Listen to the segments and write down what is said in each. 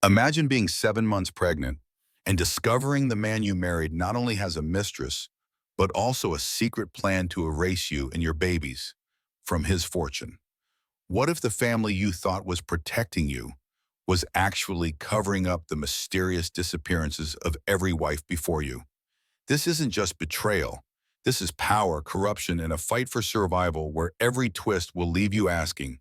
Imagine being 7 months pregnant and discovering the man you married not only has a mistress, but also a secret plan to erase you and your babies from his fortune. What if the family you thought was protecting you was actually covering up the mysterious disappearances of every wife before you? This isn't just betrayal. This is power, corruption, and a fight for survival where every twist will leave you asking,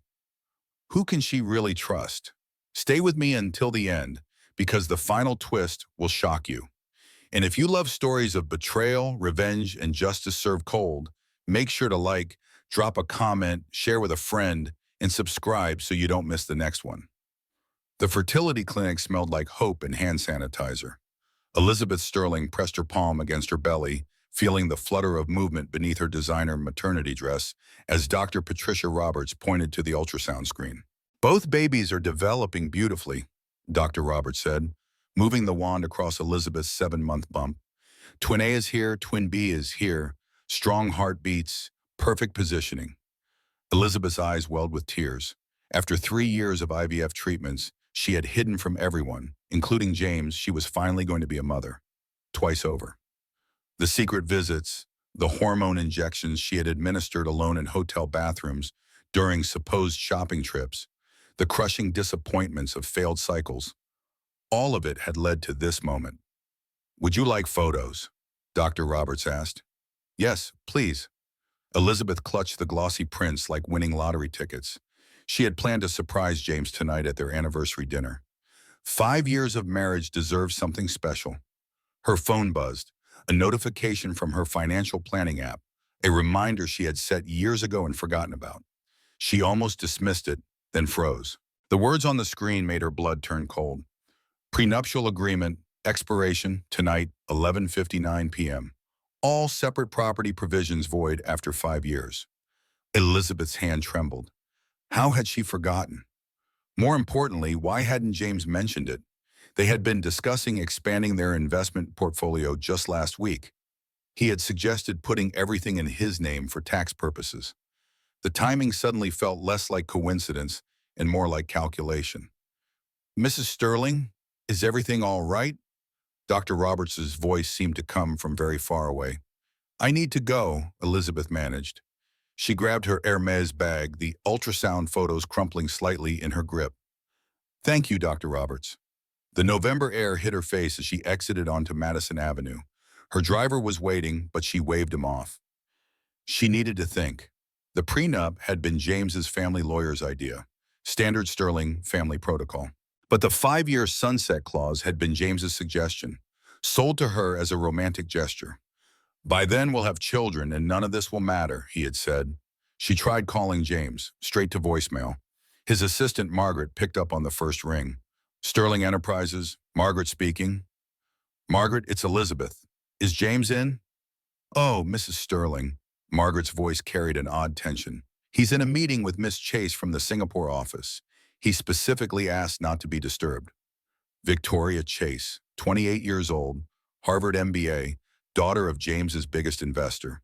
who can she really trust? Stay with me until the end, because the final twist will shock you. And if you love stories of betrayal, revenge, and justice served cold, make sure to like, drop a comment, share with a friend, and subscribe so you don't miss the next one. The fertility clinic smelled like hope and hand sanitizer. Elizabeth Sterling pressed her palm against her belly, feeling the flutter of movement beneath her designer maternity dress as Dr. Patricia Roberts pointed to the ultrasound screen. Both babies are developing beautifully, Dr. Roberts said, moving the wand across Elizabeth's 7-month bump. Twin A is here, twin B is here, strong heartbeats, perfect positioning. Elizabeth's eyes welled with tears. After 3 years of IVF treatments, she had hidden from everyone, including James, she was finally going to be a mother. Twice over. The secret visits, the hormone injections she had administered alone in hotel bathrooms during supposed shopping trips, the crushing disappointments of failed cycles, all of it had led to this moment. Would you like photos? Dr. Roberts asked. Yes, please. Elizabeth clutched the glossy prints like winning lottery tickets. She had planned to surprise James tonight at their anniversary dinner. 5 years of marriage deserved something special. Her phone buzzed, a notification from her financial planning app, a reminder she had set years ago and forgotten about. She almost dismissed it, then froze. The words on the screen made her blood turn cold. Prenuptial agreement, expiration, tonight, 11:59 p.m. All separate property provisions void after 5 years. Elizabeth's hand trembled. How had she forgotten? More importantly, why hadn't James mentioned it? They had been discussing expanding their investment portfolio just last week. He had suggested putting everything in his name for tax purposes. The timing suddenly felt less like coincidence and more like calculation. Mrs. Sterling, is everything all right? Dr. Roberts' voice seemed to come from very far away. I need to go, Elizabeth managed. She grabbed her Hermes bag, the ultrasound photos crumpling slightly in her grip. Thank you, Dr. Roberts. The November air hit her face as she exited onto Madison Avenue. Her driver was waiting, but she waved him off. She needed to think. The prenup had been James's family lawyer's idea, standard Sterling family protocol. But the 5-year sunset clause had been James's suggestion, sold to her as a romantic gesture. By then we'll have children and none of this will matter, he had said. She tried calling James, straight to voicemail. His assistant Margaret picked up on the first ring. Sterling Enterprises, Margaret speaking. Margaret, it's Elizabeth. Is James in? Oh, Mrs. Sterling. Margaret's voice carried an odd tension. He's in a meeting with Miss Chase from the Singapore office. He specifically asked not to be disturbed. Victoria Chase, 28 years old, Harvard MBA, daughter of James's biggest investor.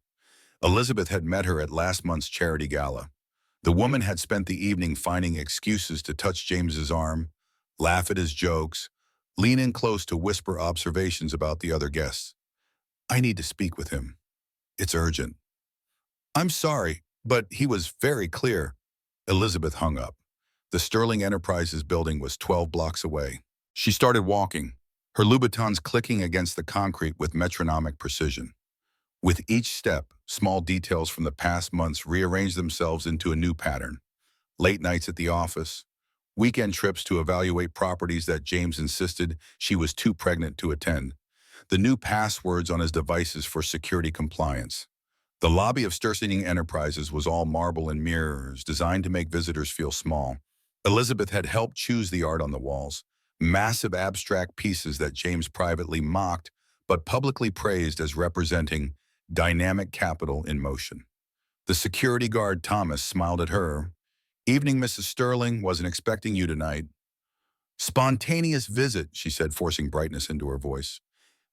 Elizabeth had met her at last month's charity gala. The woman had spent the evening finding excuses to touch James's arm, laugh at his jokes, lean in close to whisper observations about the other guests. I need to speak with him. It's urgent. I'm sorry, but he was very clear. Elizabeth hung up. The Sterling Enterprises building was 12 blocks away. She started walking, her Louboutins clicking against the concrete with metronomic precision. With each step, small details from the past months rearranged themselves into a new pattern. Late nights at the office, weekend trips to evaluate properties that James insisted she was too pregnant to attend, the new passwords on his devices for security compliance. The lobby of Sterling Enterprises was all marble and mirrors, designed to make visitors feel small. Elizabeth had helped choose the art on the walls, massive abstract pieces that James privately mocked but publicly praised as representing dynamic capital in motion. The security guard Thomas smiled at her. Evening, Mrs. Sterling, wasn't expecting you tonight. Spontaneous visit, she said, forcing brightness into her voice.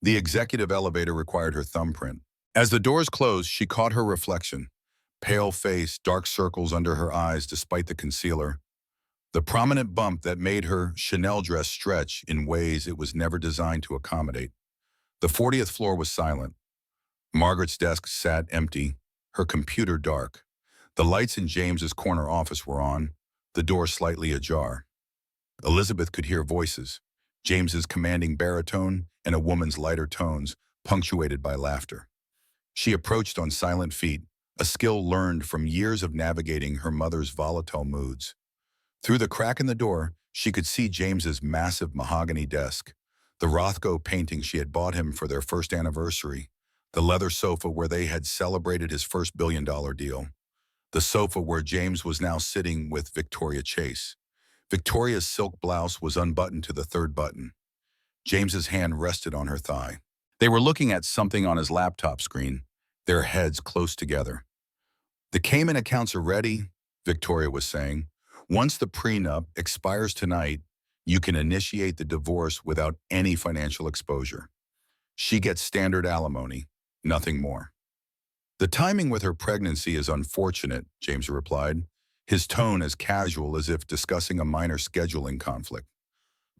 The executive elevator required her thumbprint. As the doors closed, she caught her reflection. Pale face, dark circles under her eyes despite the concealer. the prominent bump that made her Chanel dress stretch in ways it was never designed to accommodate. The 40th floor was silent. Margaret's desk sat empty, her computer dark. The lights in James's corner office were on, the door slightly ajar. Elizabeth could hear voices, James's commanding baritone and a woman's lighter tones, punctuated by laughter. She approached on silent feet, a skill learned from years of navigating her mother's volatile moods. Through the crack in the door, she could see James's massive mahogany desk, the Rothko painting she had bought him for their first anniversary, the leather sofa where they had celebrated his first billion-dollar deal, the sofa where James was now sitting with Victoria Chase. Victoria's silk blouse was unbuttoned to the third button. James's hand rested on her thigh. They were looking at something on his laptop screen, their heads close together. "The Cayman accounts are ready," Victoria was saying. "Once the prenup expires tonight, you can initiate the divorce without any financial exposure. She gets standard alimony, nothing more." "The timing with her pregnancy is unfortunate," James replied, his tone as casual as if discussing a minor scheduling conflict.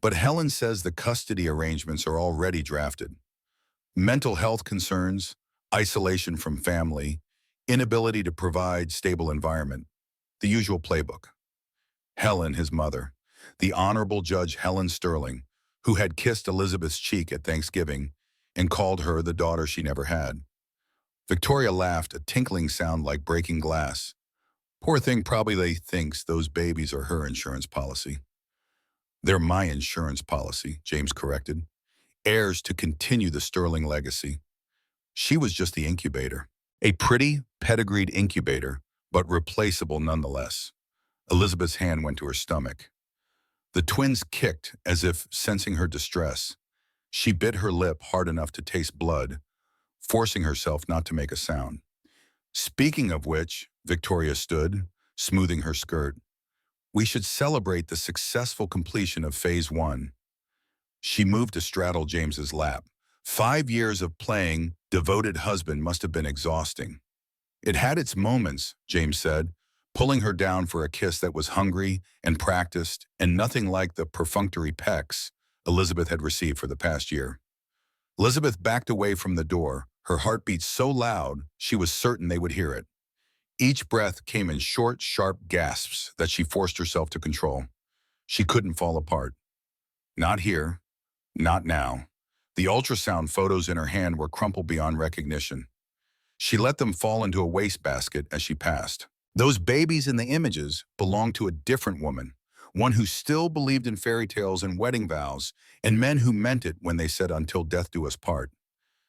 "But Helen says the custody arrangements are already drafted. Mental health concerns, isolation from family, inability to provide stable environment, the usual playbook." Helen, his mother, the Honorable Judge Helen Sterling, who had kissed Elizabeth's cheek at Thanksgiving and called her the daughter she never had. Victoria laughed, a tinkling sound like breaking glass. "Poor thing probably thinks those babies are her insurance policy." "They're my insurance policy," James corrected. "Heirs to continue the Sterling legacy." She was just the incubator. A pretty, pedigreed incubator, but replaceable nonetheless. Elizabeth's hand went to her stomach. The twins kicked as if sensing her distress. She bit her lip hard enough to taste blood, forcing herself not to make a sound. "Speaking of which," Victoria stood, smoothing her skirt, "we should celebrate the successful completion of Phase 1. She moved to straddle James's lap. 5 years of playing devoted husband must have been exhausting. "It had its moments," James said, pulling her down for a kiss that was hungry and practiced and nothing like the perfunctory pecks Elizabeth had received for the past year. Elizabeth backed away from the door, her heartbeat so loud she was certain they would hear it. Each breath came in short, sharp gasps that she forced herself to control. She couldn't fall apart. Not here. Not now. The ultrasound photos in her hand were crumpled beyond recognition. She let them fall into a wastebasket as she passed. Those babies in the images belonged to a different woman, one who still believed in fairy tales and wedding vows, and men who meant it when they said "until death do us part."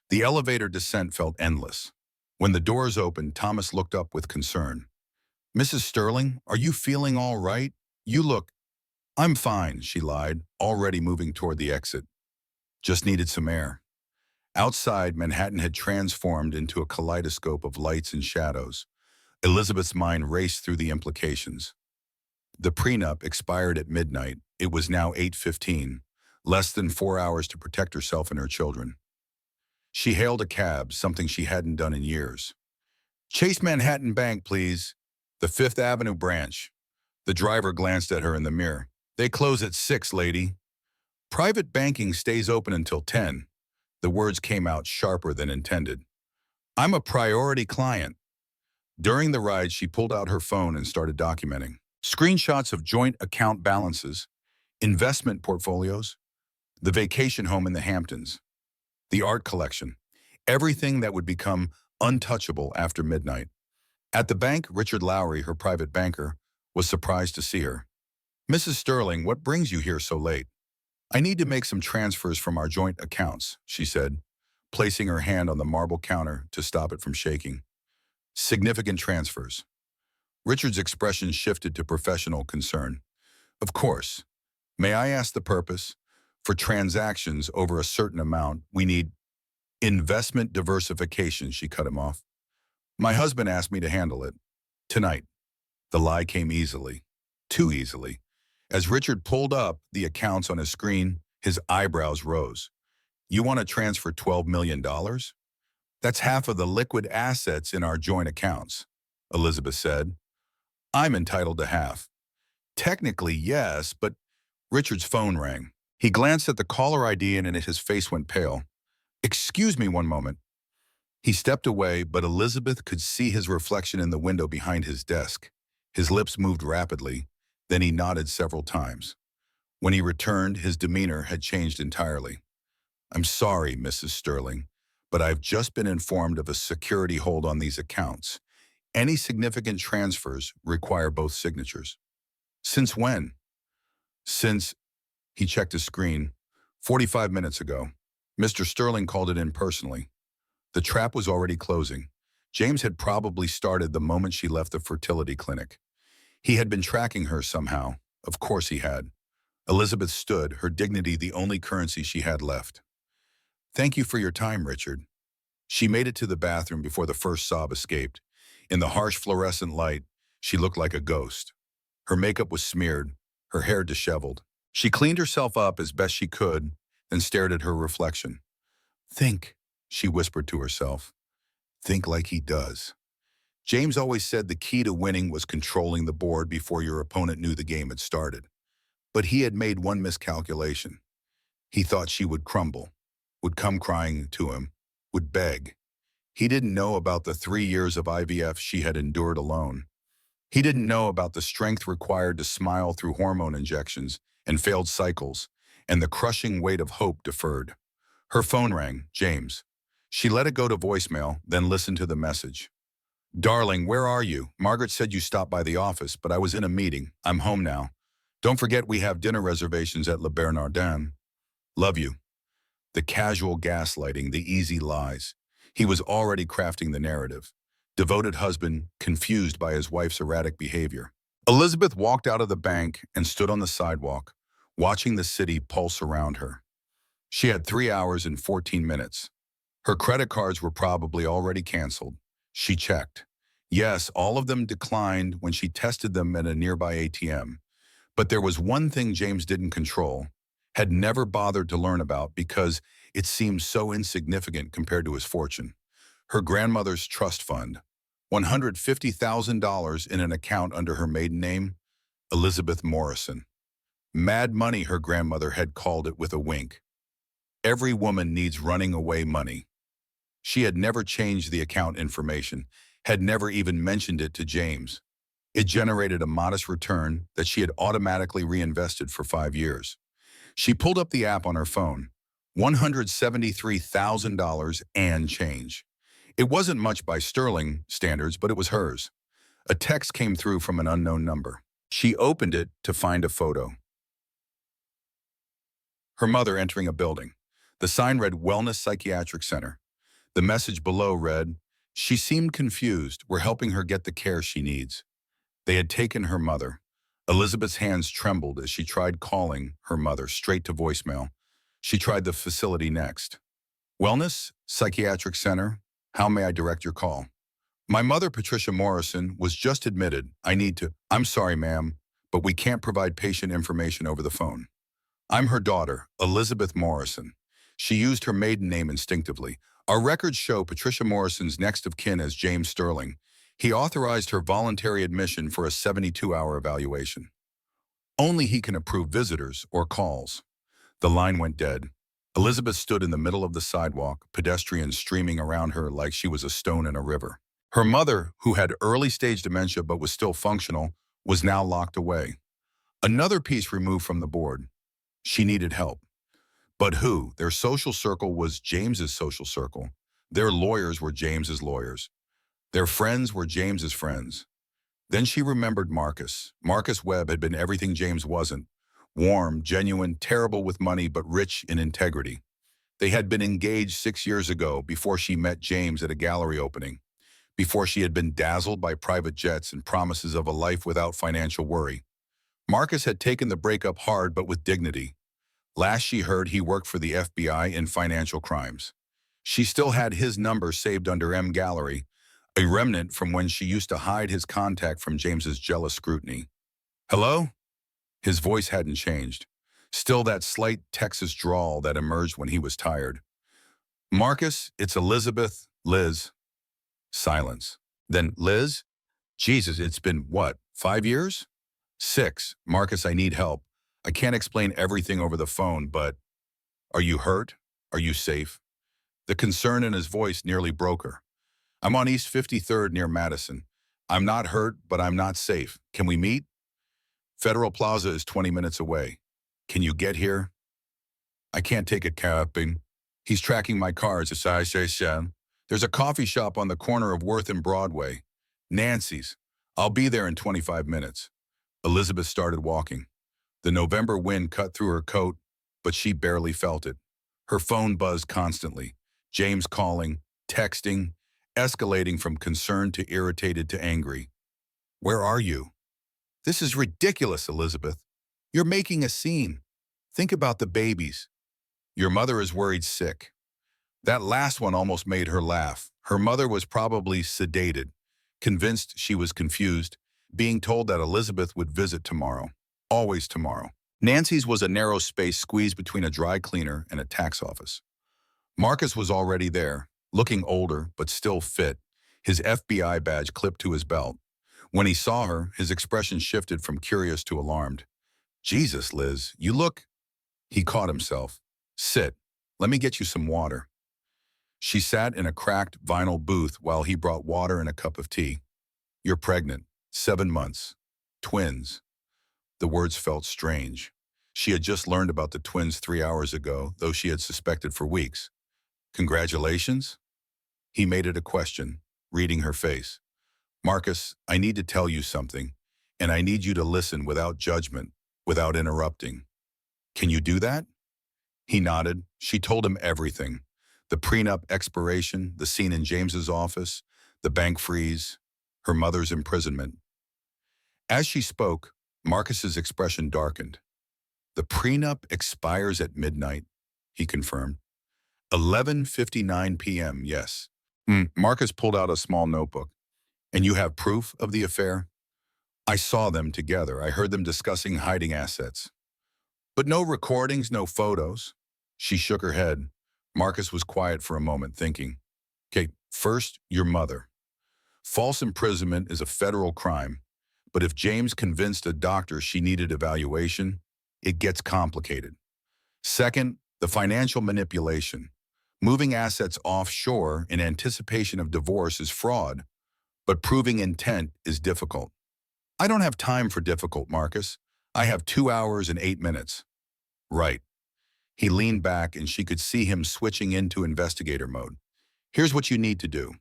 The elevator descent felt endless. When the doors opened, Thomas looked up with concern. "Mrs. Sterling, are you feeling all right? You look—" "I'm fine," she lied, already moving toward the exit. "Just needed some air." Outside, Manhattan had transformed into a kaleidoscope of lights and shadows. Elizabeth's mind raced through the implications. The prenup expired at midnight. It was now 8:15, less than 4 hours to protect herself and her children. She hailed a cab, something she hadn't done in years. "Chase Manhattan Bank, please. The Fifth Avenue branch." The driver glanced at her in the mirror. "They close at 6, lady." "Private banking stays open until 10. The words came out sharper than intended. "I'm a priority client." During the ride, she pulled out her phone and started documenting. Screenshots of joint account balances, investment portfolios, the vacation home in the Hamptons, the art collection, everything that would become untouchable after midnight. At the bank, Richard Lowry, her private banker, was surprised to see her. "Mrs. Sterling, what brings you here so late?" "I need to make some transfers from our joint accounts," she said, placing her hand on the marble counter to stop it from shaking. "Significant transfers." Richard's expression shifted to professional concern. "Of course. May I ask the purpose?" "For transactions over a certain amount, we need—" "Investment diversification," she cut him off. "My husband asked me to handle it. Tonight." The lie came easily. Too easily. As Richard pulled up the accounts on his screen, his eyebrows rose. "You want to transfer $12 million? That's half of the liquid assets in our joint accounts," Elizabeth said. "I'm entitled to half. Technically, yes, but Richard's phone rang. He glanced at the caller ID and his face went pale. Excuse me one moment. He stepped away, but Elizabeth could see his reflection in the window behind his desk. His lips moved rapidly, then he nodded several times. When he returned, his demeanor had changed entirely. I'm sorry, Mrs. Sterling, but I've just been informed of a security hold on these accounts. Any significant transfers require both signatures. Since when? Since, he checked his screen, 45 minutes ago. Mr. Sterling called it in personally. The trap was already closing. James had probably started the moment she left the fertility clinic. He had been tracking her somehow. Of course he had. Elizabeth stood, her dignity the only currency she had left. Thank you for your time, Richard. She made it to the bathroom before the first sob escaped. In the harsh fluorescent light, she looked like a ghost. Her makeup was smeared, her hair disheveled. She cleaned herself up as best she could, then stared at her reflection. Think, she whispered to herself. Think like he does. James always said the key to winning was controlling the board before your opponent knew the game had started. But he had made one miscalculation. He thought she would crumble, would come crying to him, would beg. He didn't know about the 3 years of IVF she had endured alone. He didn't know about the strength required to smile through hormone injections and failed cycles, and the crushing weight of hope deferred. Her phone rang, James. She let it go to voicemail, then listened to the message. Darling, where are you? Margaret said you stopped by the office, but I was in a meeting. I'm home now. Don't forget we have dinner reservations at Le Bernardin. Love you. The casual gaslighting, the easy lies. He was already crafting the narrative. Devoted husband, confused by his wife's erratic behavior. Elizabeth walked out of the bank and stood on the sidewalk, watching the city pulse around her. She had 3 hours and 14 minutes. Her credit cards were probably already canceled. She checked. Yes, all of them declined when she tested them at a nearby ATM. But there was one thing James didn't control, had never bothered to learn about because it seemed so insignificant compared to his fortune. Her grandmother's trust fund, $150,000 in an account under her maiden name, Elizabeth Morrison. Mad money, her grandmother had called it with a wink. Every woman needs running away money. She had never changed the account information, had never even mentioned it to James. It generated a modest return that she had automatically reinvested for 5 years. She pulled up the app on her phone, $173,000 and change. It wasn't much by Sterling standards, but it was hers. A text came through from an unknown number. She opened it to find a photo. Her mother entering a building. The sign read Wellness Psychiatric Center. The message below read, she seemed confused. We're helping her get the care she needs. They had taken her mother. Elizabeth's hands trembled as she tried calling her mother straight to voicemail. She tried the facility next. Wellness Psychiatric Center, how may I direct your call? My mother, Patricia Morrison, was just admitted. I'm sorry, ma'am, but we can't provide patient information over the phone. I'm her daughter, Elizabeth Morrison. She used her maiden name instinctively. Our records show Patricia Morrison's next of kin as James Sterling. He authorized her voluntary admission for a 72-hour evaluation. Only he can approve visitors or calls. The line went dead. Elizabeth stood in the middle of the sidewalk, pedestrians streaming around her like she was a stone in a river. Her mother, who had early-stage dementia but was still functional, was now locked away. Another piece removed from the board. She needed help. But who? Their social circle was James's social circle. Their lawyers were James's lawyers. Their friends were James's friends. Then she remembered Marcus. Marcus Webb had been everything James wasn't. Warm, genuine, terrible with money, but rich in integrity. They had been engaged 6 years ago before she met James at a gallery opening, before she had been dazzled by private jets and promises of a life without financial worry. Marcus had taken the breakup hard but with dignity. Last she heard, he worked for the FBI in financial crimes. She still had his number saved under M Gallery, a remnant from when she used to hide his contact from James's jealous scrutiny. Hello? His voice hadn't changed. Still that slight Texas drawl that emerged when he was tired. Marcus, it's Elizabeth, Liz. Silence. Then, Liz? Jesus, it's been, what, 5 years? 6. Marcus, I need help. I can't explain everything over the phone, but are you hurt? Are you safe? The concern in his voice nearly broke her. I'm on East 53rd near Madison. I'm not hurt, but I'm not safe. Can we meet? Federal Plaza is 20 minutes away. Can you get here? I can't take a cab. He's tracking my cars. There's a coffee shop on the corner of Worth and Broadway. Nancy's. I'll be there in 25 minutes. Elizabeth started walking. The November wind cut through her coat, but she barely felt it. Her phone buzzed constantly. James calling, texting, escalating from concerned to irritated to angry. Where are you? This is ridiculous, Elizabeth. You're making a scene. Think about the babies. Your mother is worried sick. That last one almost made her laugh. Her mother was probably sedated, convinced she was confused, being told that Elizabeth would visit tomorrow. Always tomorrow. Nancy's was a narrow space squeezed between a dry cleaner and a tax office. Marcus was already there, looking older but still fit, his FBI badge clipped to his belt. When he saw her, his expression shifted from curious to alarmed. Jesus, Liz, you look... He caught himself. Sit. Let me get you some water. She sat in a cracked vinyl booth while he brought water and a cup of tea. You're pregnant. 7 months. Twins. The words felt strange. She had just learned about the twins 3 hours ago, though she had suspected for weeks. Congratulations? He made it a question, reading her face. Marcus, I need to tell you something, and I need you to listen without judgment, without interrupting. Can you do that? He nodded. She told him everything. The prenup expiration, the scene in James's office, the bank freeze, her mother's imprisonment. As she spoke, Marcus's expression darkened. The prenup expires at midnight, he confirmed. 11:59 p.m., yes. Marcus pulled out a small notebook. And you have proof of the affair? I saw them together. I heard them discussing hiding assets. But no recordings, no photos. She shook her head. Marcus was quiet for a moment, thinking. Okay, first, your mother. False imprisonment is a federal crime. But if James convinced a doctor she needed evaluation, it gets complicated. Second, the financial manipulation. Moving assets offshore in anticipation of divorce is fraud, but proving intent is difficult. I don't have time for difficult, Marcus. I have 2 hours and 8 minutes. Right. He leaned back and she could see him switching into investigator mode. Here's what you need to do.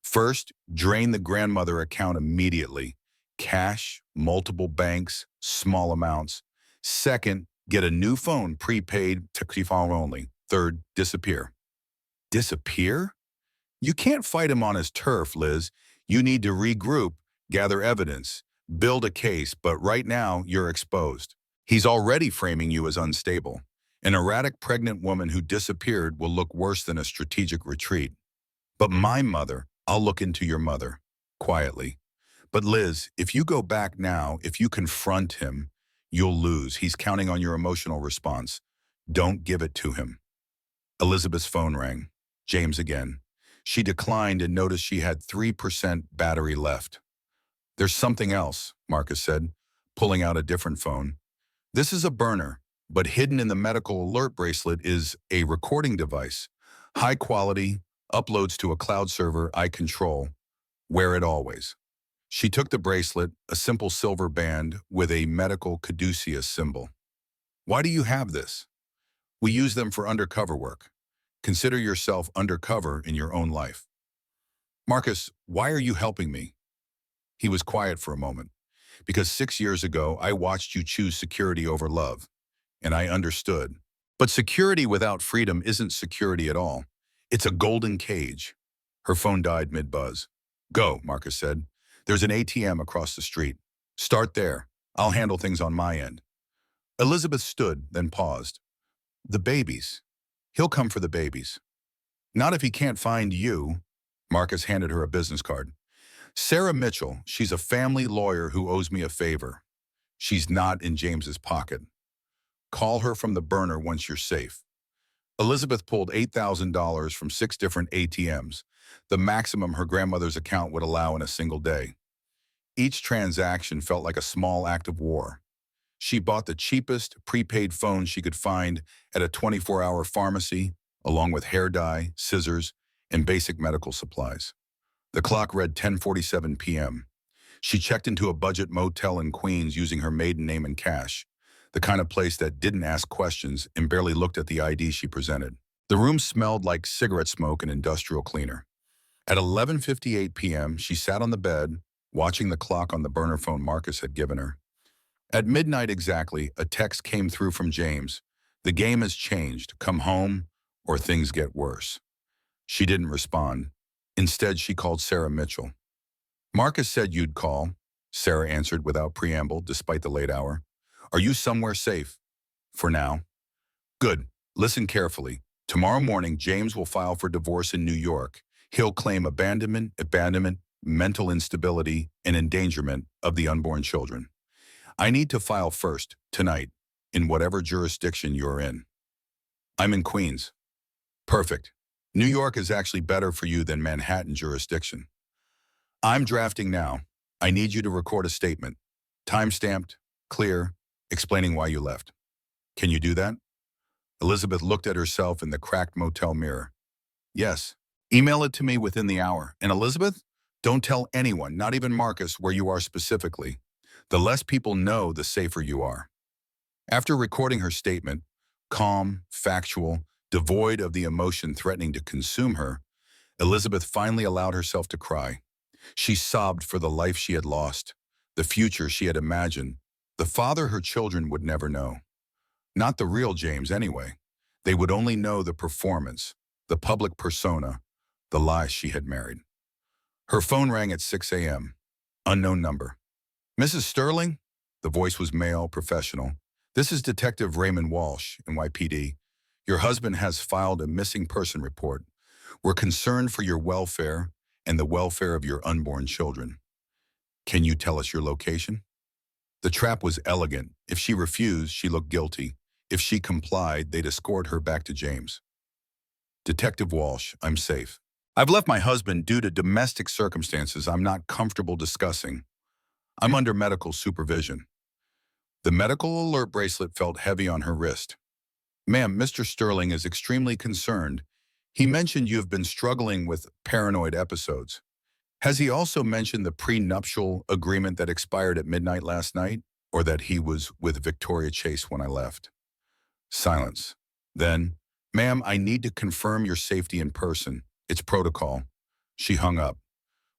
First, drain the grandmother account immediately. Cash, multiple banks, small amounts. Second, get a new phone, prepaid, phone only. Third, disappear. Disappear? You can't fight him on his turf, Liz. You need to regroup, gather evidence, build a case, but right now you're exposed. He's already framing you as unstable. An erratic pregnant woman who disappeared will look worse than a strategic retreat. But my mother, I'll look into your mother, quietly. But Liz, if you go back now, if you confront him, you'll lose. He's counting on your emotional response. Don't give it to him. Elizabeth's phone rang. James again. She declined and noticed she had 3% battery left. There's something else, Marcus said, pulling out a different phone. This is a burner, but hidden in the medical alert bracelet is a recording device. High quality, uploads to a cloud server I control. Wear it always. She took the bracelet, a simple silver band with a medical caduceus symbol. Why do you have this? We use them for undercover work. Consider yourself undercover in your own life. Marcus, why are you helping me? He was quiet for a moment. Because 6 years ago, I watched you choose security over love. And I understood. But security without freedom isn't security at all. It's a golden cage. Her phone died mid-buzz. Go, Marcus said. There's an ATM across the street. Start there. I'll handle things on my end. Elizabeth stood, then paused. The babies. He'll come for the babies. Not if he can't find you. Marcus handed her a business card. Sarah Mitchell, she's a family lawyer who owes me a favor. She's not in James's pocket. Call her from the burner once you're safe. Elizabeth pulled $8,000 from 6 different ATMs, the maximum her grandmother's account would allow in a single day. Each transaction felt like a small act of war. She bought the cheapest prepaid phone she could find at a 24-hour pharmacy, along with hair dye, scissors, and basic medical supplies. The clock read 10:47 p.m. She checked into a budget motel in Queens using her maiden name and cash, the kind of place that didn't ask questions and barely looked at the ID she presented. The room smelled like cigarette smoke and industrial cleaner. At 11:58 p.m., she sat on the bed, watching the clock on the burner phone Marcus had given her. At midnight exactly, a text came through from James. The game has changed. Come home, or things get worse. She didn't respond. Instead, she called Sarah Mitchell. Marcus said you'd call, Sarah answered without preamble, despite the late hour. Are you somewhere safe? For now. Good. Listen carefully. Tomorrow morning, James will file for divorce in New York. He'll claim abandonment, mental instability, and endangerment of the unborn children. I need to file first, tonight, in whatever jurisdiction you're in. I'm in Queens. Perfect. New York is actually better for you than Manhattan jurisdiction. I'm drafting now. I need you to record a statement. Time-stamped, clear, explaining why you left. Can you do that? Elizabeth looked at herself in the cracked motel mirror. Yes. Email it to me within the hour. And Elizabeth, don't tell anyone, not even Marcus, where you are specifically. The less people know, the safer you are. After recording her statement, calm, factual, devoid of the emotion threatening to consume her, Elizabeth finally allowed herself to cry. She sobbed for the life she had lost, the future she had imagined, the father her children would never know. Not the real James, anyway. They would only know the performance, the public persona, the lies she had married. Her phone rang at 6 a.m. Unknown number. Mrs. Sterling? The voice was male, professional. This is Detective Raymond Walsh, NYPD. Your husband has filed a missing person report. We're concerned for your welfare and the welfare of your unborn children. Can you tell us your location? The trap was elegant. If she refused, she looked guilty. If she complied, they'd escort her back to James. Detective Walsh, I'm safe. I've left my husband due to domestic circumstances I'm not comfortable discussing. I'm under medical supervision. The medical alert bracelet felt heavy on her wrist. Ma'am, Mr. Sterling is extremely concerned. He mentioned you have been struggling with paranoid episodes. Has he also mentioned the prenuptial agreement that expired at midnight last night, or that he was with Victoria Chase when I left? Silence. Then, ma'am, I need to confirm your safety in person. It's protocol. She hung up.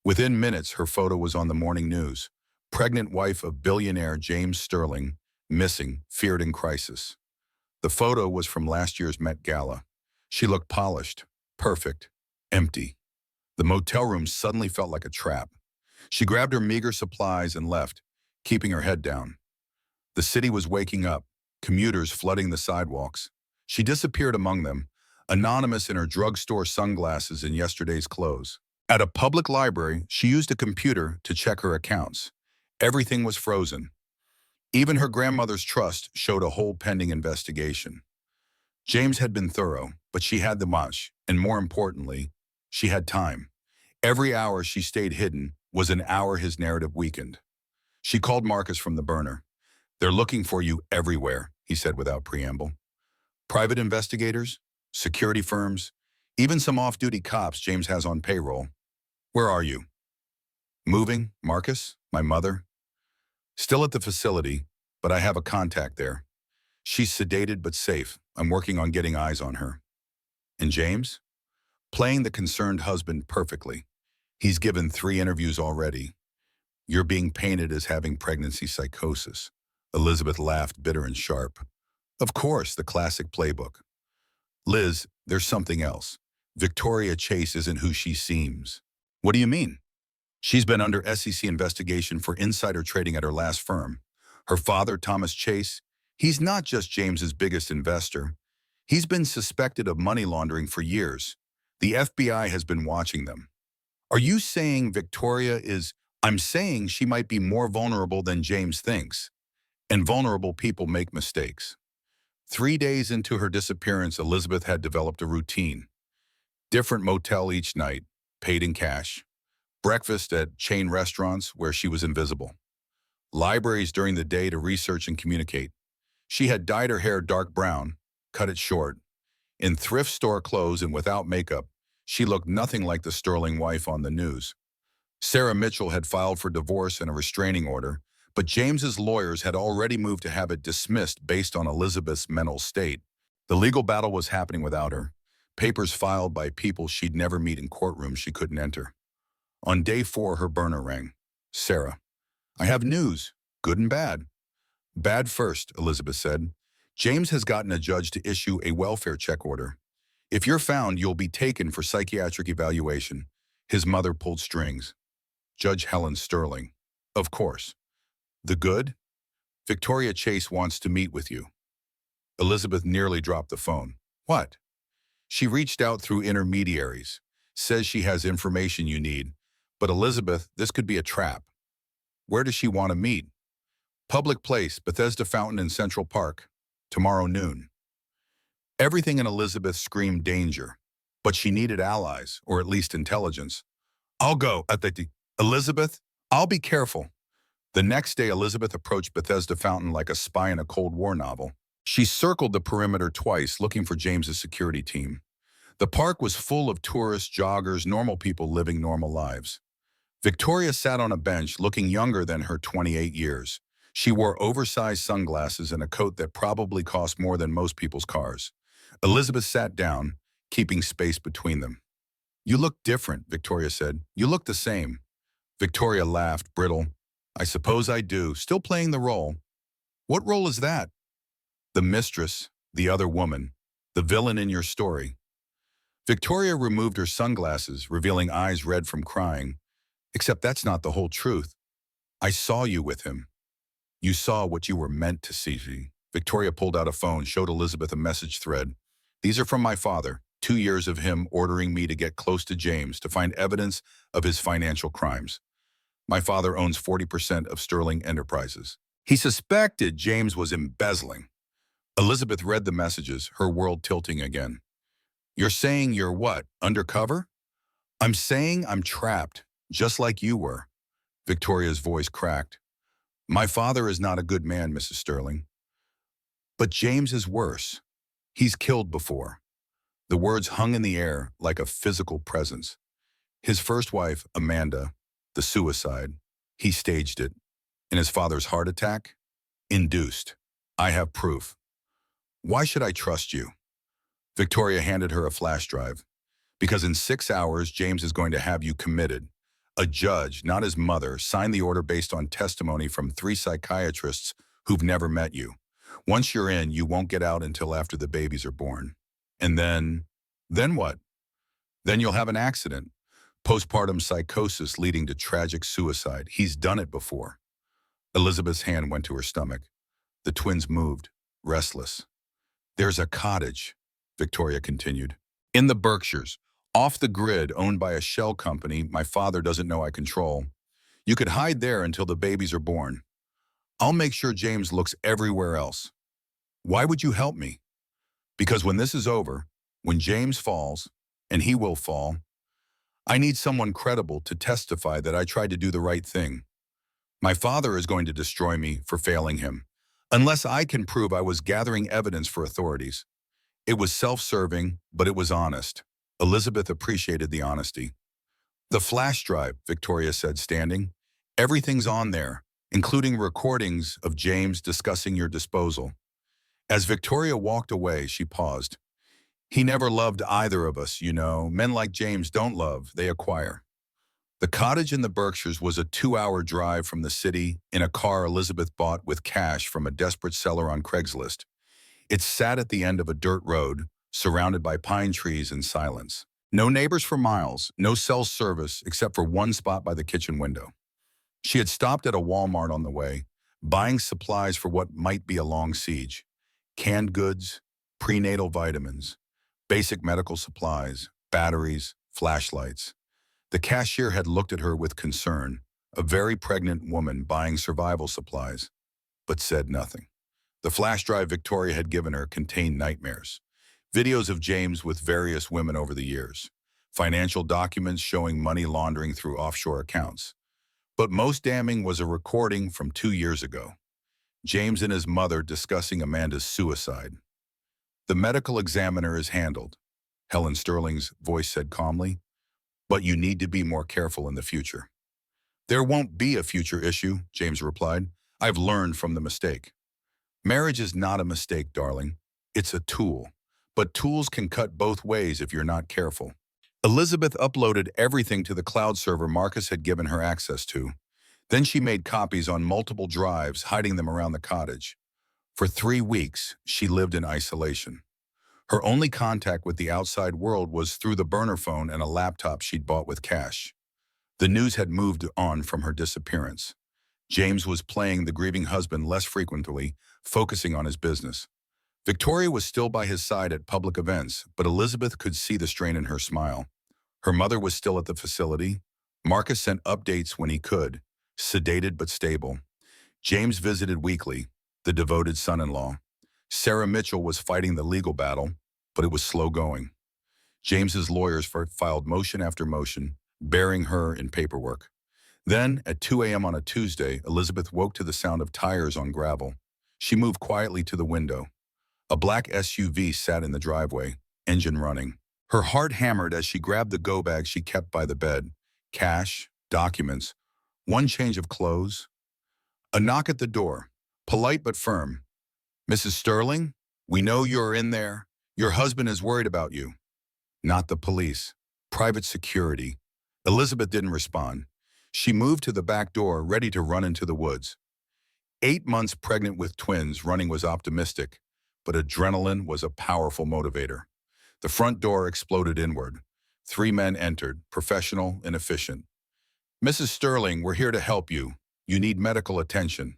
Within minutes, her photo was on the morning news. Pregnant wife of billionaire James Sterling, missing, feared in crisis. The photo was from last year's Met Gala. She looked polished, perfect, empty. The motel room suddenly felt like a trap. She grabbed her meager supplies and left, keeping her head down. The city was waking up, commuters flooding the sidewalks. She disappeared among them, anonymous in her drugstore sunglasses and yesterday's clothes. At a public library, she used a computer to check her accounts. Everything was frozen. Even her grandmother's trust showed a whole pending investigation. James had been thorough, but she had the much, and more importantly, she had time. Every hour she stayed hidden was an hour his narrative weakened. She called Marcus from the burner. They're looking for you everywhere, he said without preamble. Private investigators, security firms, even some off-duty cops James has on payroll. Where are you? Moving, Marcus, my mother. Still at the facility, but I have a contact there. She's sedated but safe. I'm working on getting eyes on her. And James? Playing the concerned husband perfectly. He's given 3 interviews already. You're being painted as having pregnancy psychosis. Elizabeth laughed, bitter and sharp. Of course, the classic playbook. Liz, there's something else. Victoria Chase isn't who she seems. What do you mean? She's been under SEC investigation for insider trading at her last firm. Her father, Thomas Chase, he's not just James's biggest investor. He's been suspected of money laundering for years. The FBI has been watching them. Are you saying Victoria is... I'm saying she might be more vulnerable than James thinks. And vulnerable people make mistakes. 3 days into her disappearance, Elizabeth had developed a routine. Different motel each night, paid in cash. breakfast at chain restaurants where she was invisible, libraries during the day to research and communicate. She had dyed her hair dark brown, cut it short. In thrift store clothes and without makeup, she looked nothing like the sterling wife on the news. Sarah Mitchell had filed for divorce and a restraining order, but James's lawyers had already moved to have it dismissed based on Elizabeth's mental state. The legal battle was happening without her, papers filed by people she'd never meet in courtrooms she couldn't enter. On day 4, her burner rang. Sarah. I have news, good and bad. Bad first, Elizabeth said. James has gotten a judge to issue a welfare check order. If you're found, you'll be taken for psychiatric evaluation. His mother pulled strings. Judge Helen Sterling. Of course. The good? Victoria Chase wants to meet with you. Elizabeth nearly dropped the phone. What? She reached out through intermediaries. Says she has information you need. But Elizabeth, this could be a trap. Where does she want to meet? Public place, Bethesda Fountain in Central Park. Tomorrow noon. Everything in Elizabeth screamed danger. But she needed allies, or at least intelligence. I'll go. Elizabeth, I'll be careful. The next day, Elizabeth approached Bethesda Fountain like a spy in a Cold War novel. She circled the perimeter twice, looking for James's security team. The park was full of tourists, joggers, normal people living normal lives. Victoria sat on a bench, looking younger than her 28 years. She wore oversized sunglasses and a coat that probably cost more than most people's cars. Elizabeth sat down, keeping space between them. You look different, Victoria said. You look the same. Victoria laughed, brittle. I suppose I do, still playing the role. What role is that? The mistress, the other woman, the villain in your story. Victoria removed her sunglasses, revealing eyes red from crying. Except that's not the whole truth. I saw you with him. You saw what you were meant to see. Victoria pulled out a phone, showed Elizabeth a message thread. These are from my father, 2 years of him ordering me to get close to James to find evidence of his financial crimes. My father owns 40% of Sterling Enterprises. He suspected James was embezzling. Elizabeth read the messages, her world tilting again. You're saying you're what, undercover? I'm saying I'm trapped, just like you were. Victoria's voice cracked. My father is not a good man, Mrs. Sterling. But James is worse. He's killed before. The words hung in the air like a physical presence. His first wife, Amanda, the suicide, he staged it. And his father's heart attack? Induced. I have proof. Why should I trust you? Victoria handed her a flash drive. Because in 6 hours, James is going to have you committed. A judge, not his mother, signed the order based on testimony from 3 psychiatrists who've never met you. Once you're in, you won't get out until after the babies are born. And then what? Then you'll have an accident. Postpartum psychosis leading to tragic suicide. He's done it before. Elizabeth's hand went to her stomach. The twins moved, restless. There's a cottage, Victoria continued. In the Berkshires, off the grid, owned by a shell company my father doesn't know I control. You could hide there until the babies are born. I'll make sure James looks everywhere else. Why would you help me? Because when this is over, when James falls, and he will fall, I need someone credible to testify that I tried to do the right thing. My father is going to destroy me for failing him, unless I can prove I was gathering evidence for authorities. It was self-serving, but it was honest. Elizabeth appreciated the honesty. The flash drive, Victoria said, standing. Everything's on there, including recordings of James discussing your disposal. As Victoria walked away, she paused. He never loved either of us, you know. Men like James don't love, they acquire. The cottage in the Berkshires was a 2-hour drive from the city in a car Elizabeth bought with cash from a desperate seller on Craigslist. It sat at the end of a dirt road, surrounded by pine trees and silence. No neighbors for miles, no cell service except for one spot by the kitchen window. She had stopped at a Walmart on the way, buying supplies for what might be a long siege. Canned goods, prenatal vitamins, basic medical supplies, batteries, flashlights. The cashier had looked at her with concern, a very pregnant woman buying survival supplies, but said nothing. The flash drive Victoria had given her contained nightmares. Videos of James with various women over the years. financial documents showing money laundering through offshore accounts. But most damning was a recording from 2 years ago. James and his mother discussing Amanda's suicide. The medical examiner is handled, Helen Sterling's voice said calmly, but you need to be more careful in the future. There won't be a future issue, James replied. I've learned from the mistake. Marriage is not a mistake, darling. It's a tool. But tools can cut both ways if you're not careful. Elizabeth uploaded everything to the cloud server Marcus had given her access to. Then she made copies on multiple drives, hiding them around the cottage. For 3 weeks, she lived in isolation. Her only contact with the outside world was through the burner phone and a laptop she'd bought with cash. The news had moved on from her disappearance. James was playing the grieving husband less frequently, focusing on his business. Victoria was still by his side at public events, but Elizabeth could see the strain in her smile. Her mother was still at the facility. Marcus sent updates when he could, sedated but stable. James visited weekly, the devoted son-in-law. Sarah Mitchell was fighting the legal battle, but it was slow going. James's lawyers filed motion after motion, burying her in paperwork. Then, at 2 a.m. on a Tuesday, Elizabeth woke to the sound of tires on gravel. She moved quietly to the window. A black SUV sat in the driveway, engine running. Her heart hammered as she grabbed the go-bag she kept by the bed. Cash, documents, one change of clothes. A knock at the door, polite but firm. Mrs. Sterling, we know you're in there. Your husband is worried about you. Not the police. Private security. Elizabeth didn't respond. She moved to the back door, ready to run into the woods. 8 months pregnant with twins, running was optimistic, but adrenaline was a powerful motivator. The front door exploded inward. 3 men entered, professional and efficient. Mrs. Sterling, we're here to help you. You need medical attention.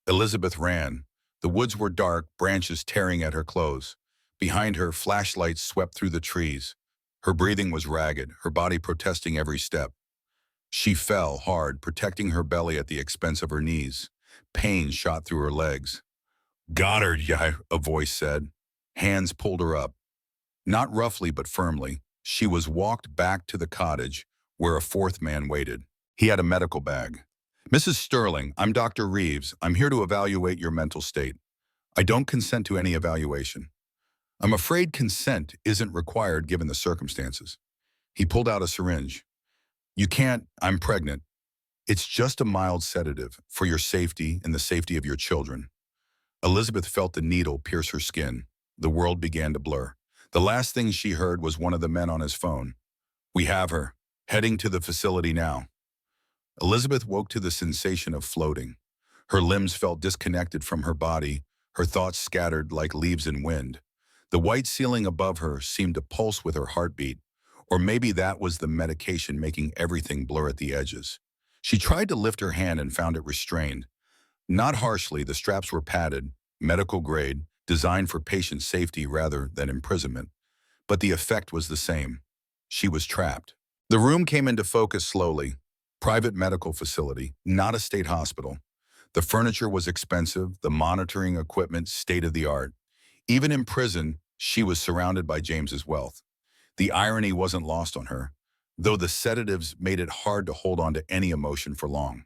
Elizabeth ran. The woods were dark, branches tearing at her clothes. Behind her, flashlights swept through the trees. Her breathing was ragged, her body protesting every step. She fell hard, protecting her belly at the expense of her knees. Pain shot through her legs. Goddard, a voice said. Hands pulled her up. Not roughly, but firmly. She was walked back to the cottage, where a 4th man waited. He had a medical bag. Mrs. Sterling, I'm Dr. Reeves. I'm here to evaluate your mental state. I don't consent to any evaluation. I'm afraid consent isn't required given the circumstances. He pulled out a syringe. You can't, I'm pregnant. It's just a mild sedative for your safety and the safety of your children. Elizabeth felt the needle pierce her skin. The world began to blur. The last thing she heard was one of the men on his phone. We have her. Heading to the facility now. Elizabeth woke to the sensation of floating. Her limbs felt disconnected from her body, her thoughts scattered like leaves in wind. The white ceiling above her seemed to pulse with her heartbeat, or maybe that was the medication making everything blur at the edges. She tried to lift her hand and found it restrained. Not harshly, the straps were padded, medical grade, designed for patient safety rather than imprisonment. But the effect was the same. She was trapped. The room came into focus slowly. Private medical facility, not a state hospital. The furniture was expensive, the monitoring equipment state-of-the-art. Even in prison, she was surrounded by James's wealth. The irony wasn't lost on her, though the sedatives made it hard to hold on to any emotion for long.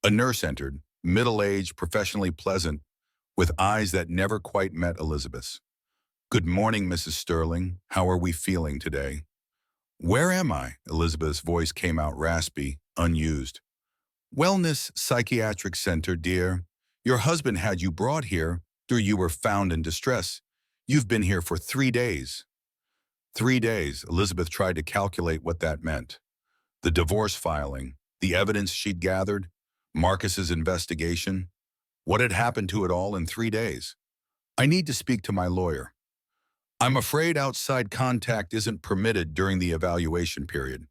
A nurse entered, middle-aged, professionally pleasant, with eyes that never quite met Elizabeth's. Good morning, Mrs. Sterling. How are we feeling today? Where am I? Elizabeth's voice came out raspy, unused. Wellness Psychiatric Center, dear. Your husband had you brought here after you were found in distress. You've been here for 3 days. 3 days, Elizabeth tried to calculate what that meant. The divorce filing, the evidence she'd gathered, Marcus's investigation. What had happened to it all in 3 days? I need to speak to my lawyer. I'm afraid outside contact isn't permitted during the evaluation period.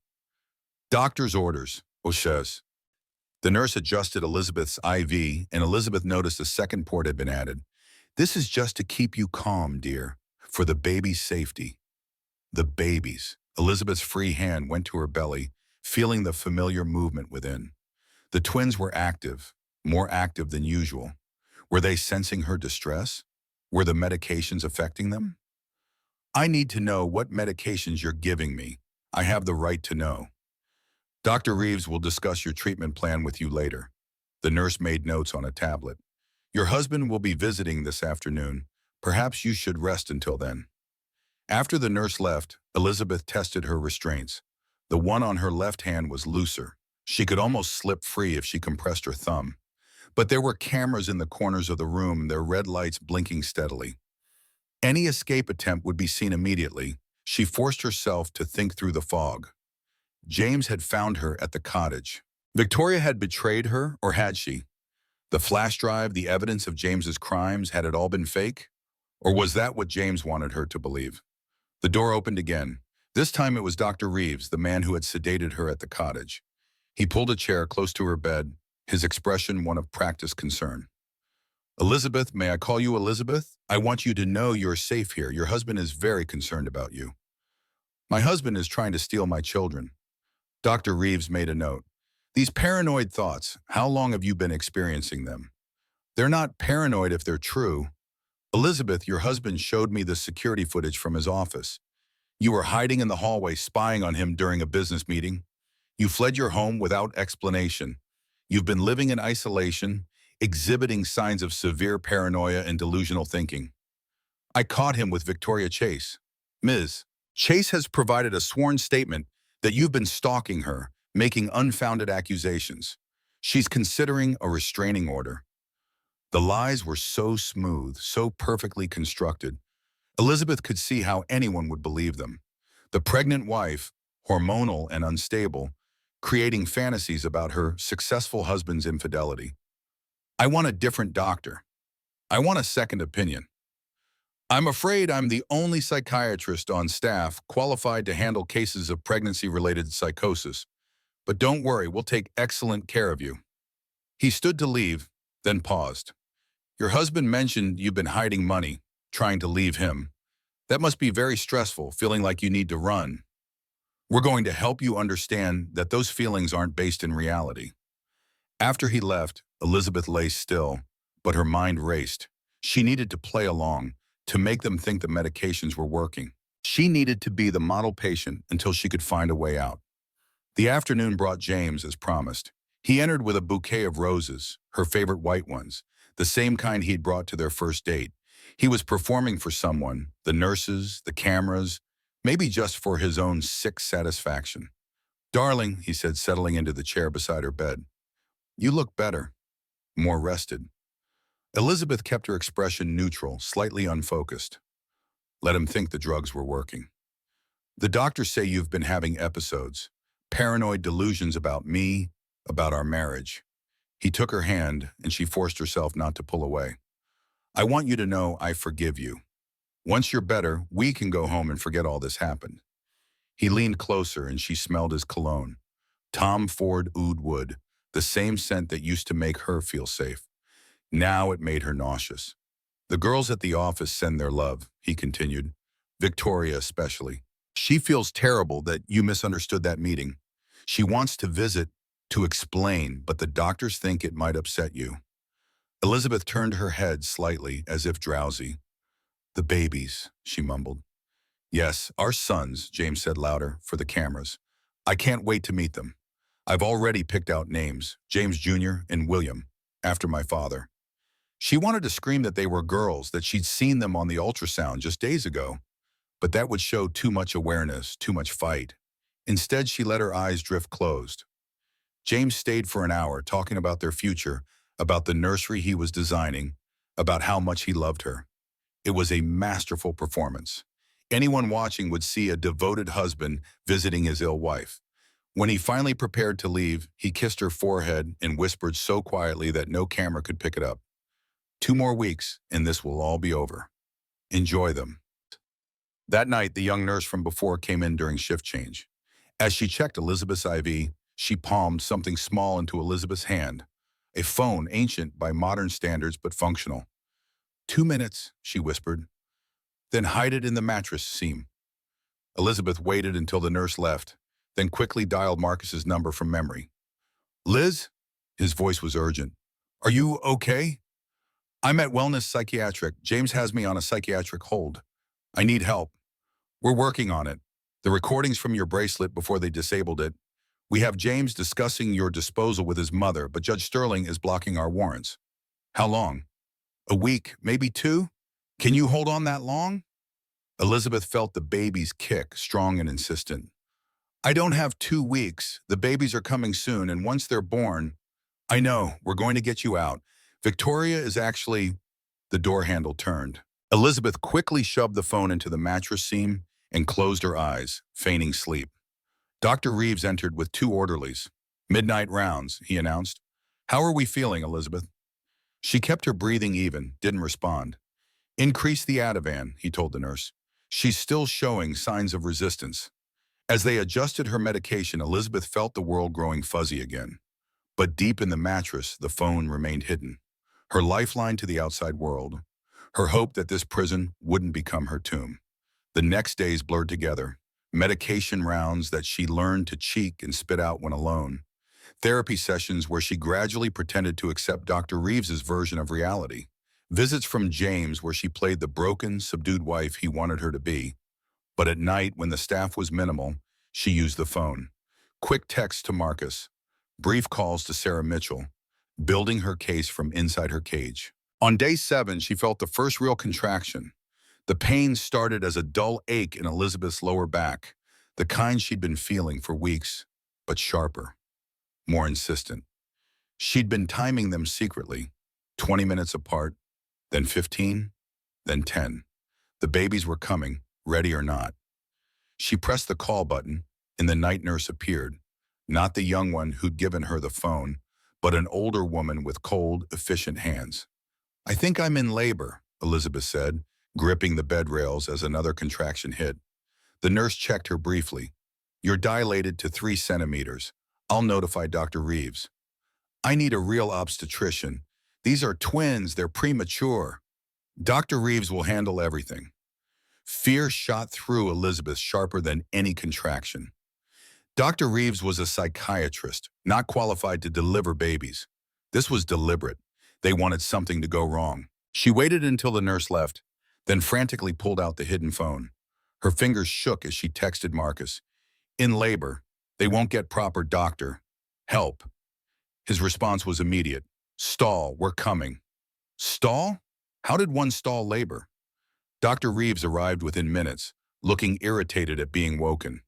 Doctor's orders, O'Shays. The nurse adjusted Elizabeth's IV, and Elizabeth noticed a second port had been added. This is just to keep you calm, dear, for the baby's safety. The baby's. Elizabeth's free hand went to her belly, feeling the familiar movement within. The twins were active, more active than usual. Were they sensing her distress? Were the medications affecting them? I need to know what medications you're giving me. I have the right to know. Dr. Reeves will discuss your treatment plan with you later. The nurse made notes on a tablet. Your husband will be visiting this afternoon. Perhaps you should rest until then. After the nurse left, Elizabeth tested her restraints. The one on her left hand was looser. She could almost slip free if she compressed her thumb. But there were cameras in the corners of the room, their red lights blinking steadily. Any escape attempt would be seen immediately. She forced herself to think through the fog. James had found her at the cottage. Victoria had betrayed her, or had she? The flash drive, the evidence of James's crimes, had it all been fake? Or was that what James wanted her to believe? The door opened again. This time it was Dr. Reeves, the man who had sedated her at the cottage. He pulled a chair close to her bed, his expression one of practiced concern. Elizabeth, may I call you Elizabeth? I want you to know you're safe here. Your husband is very concerned about you. My husband is trying to steal my children. Dr. Reeves made a note. These paranoid thoughts, how long have you been experiencing them? They're not paranoid if they're true. Elizabeth, your husband showed me the security footage from his office. You were hiding in the hallway spying on him during a business meeting. You fled your home without explanation. You've been living in isolation, exhibiting signs of severe paranoia and delusional thinking. I caught him with Victoria Chase. Ms. Chase has provided a sworn statement that you've been stalking her, making unfounded accusations. She's considering a restraining order. The lies were so smooth, so perfectly constructed. Elizabeth could see how anyone would believe them. The pregnant wife, hormonal and unstable, creating fantasies about her successful husband's infidelity. I want a different doctor. I want a second opinion. I'm afraid I'm the only psychiatrist on staff qualified to handle cases of pregnancy-related psychosis. But don't worry, we'll take excellent care of you. He stood to leave, then paused. Your husband mentioned you've been hiding money, trying to leave him. That must be very stressful, feeling like you need to run. We're going to help you understand that those feelings aren't based in reality. After he left, Elizabeth lay still, but her mind raced. She needed to play along, to make them think the medications were working. She needed to be the model patient until she could find a way out. The afternoon brought James as promised. He entered with a bouquet of roses, her favorite white ones, the same kind he'd brought to their first date. He was performing for someone, the nurses, the cameras, maybe just for his own sick satisfaction. Darling, he said, settling into the chair beside her bed. You look better, more rested. Elizabeth kept her expression neutral, slightly unfocused. Let him think the drugs were working. The doctors say you've been having episodes, paranoid delusions about me, about our marriage. He took her hand, and she forced herself not to pull away. I want you to know I forgive you. Once you're better, we can go home and forget all this happened. He leaned closer, and she smelled his cologne. Tom Ford Oud Wood, the same scent that used to make her feel safe. Now it made her nauseous. The girls at the office send their love, he continued. Victoria especially. She feels terrible that you misunderstood that meeting. She wants to visit, to explain, but the doctors think it might upset you. Elizabeth turned her head slightly, as if drowsy. The babies, she mumbled. Yes, our sons, James said louder, for the cameras. I can't wait to meet them. I've already picked out names, James Jr. and William, after my father. She wanted to scream that they were girls, that she'd seen them on the ultrasound just days ago. But that would show too much awareness, too much fight. Instead, she let her eyes drift closed. James stayed for an hour, talking about their future, about the nursery he was designing, about how much he loved her. It was a masterful performance. Anyone watching would see a devoted husband visiting his ill wife. When he finally prepared to leave, he kissed her forehead and whispered so quietly that no camera could pick it up. 2 more weeks, and this will all be over. Enjoy them. That night, the young nurse from before came in during shift change. As she checked Elizabeth's IV, she palmed something small into Elizabeth's hand. A phone, ancient by modern standards but functional. 2 minutes, she whispered. Then hide it in the mattress seam. Elizabeth waited until the nurse left, then quickly dialed Marcus's number from memory. Liz? His voice was urgent. Are you okay? I'm at Wellness Psychiatric. James has me on a psychiatric hold. I need help. We're working on it. The recordings from your bracelet before they disabled it. We have James discussing your disposal with his mother, but Judge Sterling is blocking our warrants. How long? A week, maybe two? Can you hold on that long? Elizabeth felt the baby's kick, strong and insistent. I don't have 2 weeks. The babies are coming soon, and once they're born, I know, we're going to get you out. Victoria is actually... The door handle turned. Elizabeth quickly shoved the phone into the mattress seam and closed her eyes, feigning sleep. Dr. Reeves entered with 2 orderlies. Midnight rounds, he announced. How are we feeling, Elizabeth? She kept her breathing even, didn't respond. Increase the Ativan, he told the nurse. She's still showing signs of resistance. As they adjusted her medication, Elizabeth felt the world growing fuzzy again. But deep in the mattress, the phone remained hidden. Her lifeline to the outside world. Her hope that this prison wouldn't become her tomb. The next days blurred together. Medication rounds that she learned to cheek and spit out when alone. Therapy sessions where she gradually pretended to accept Dr. Reeves's version of reality. Visits from James where she played the broken, subdued wife he wanted her to be. But at night, when the staff was minimal, she used the phone. Quick texts to Marcus. Brief calls to Sarah Mitchell. Building her case from inside her cage. On day 7, she felt the first real contraction. The pain started as a dull ache in Elizabeth's lower back, the kind she'd been feeling for weeks, but sharper, more insistent. She'd been timing them secretly, 20 minutes apart, then 15, then 10. The babies were coming, ready or not. She pressed the call button, and the night nurse appeared, not the young one who'd given her the phone, but an older woman with cold, efficient hands. I think I'm in labor, Elizabeth said, gripping the bed rails as another contraction hit. The nurse checked her briefly. You're dilated to 3 centimeters. I'll notify Dr. Reeves. I need a real obstetrician. These are twins, they're premature. Dr. Reeves will handle everything. Fear shot through Elizabeth sharper than any contraction. Dr. Reeves was a psychiatrist, not qualified to deliver babies. This was deliberate. They wanted something to go wrong. She waited until the nurse left, then frantically pulled out the hidden phone. Her fingers shook as she texted Marcus. In labor. They won't get proper doctor. Help. His response was immediate. Stall, we're coming. Stall? How did one stall labor? Dr. Reeves arrived within minutes, looking irritated at being woken.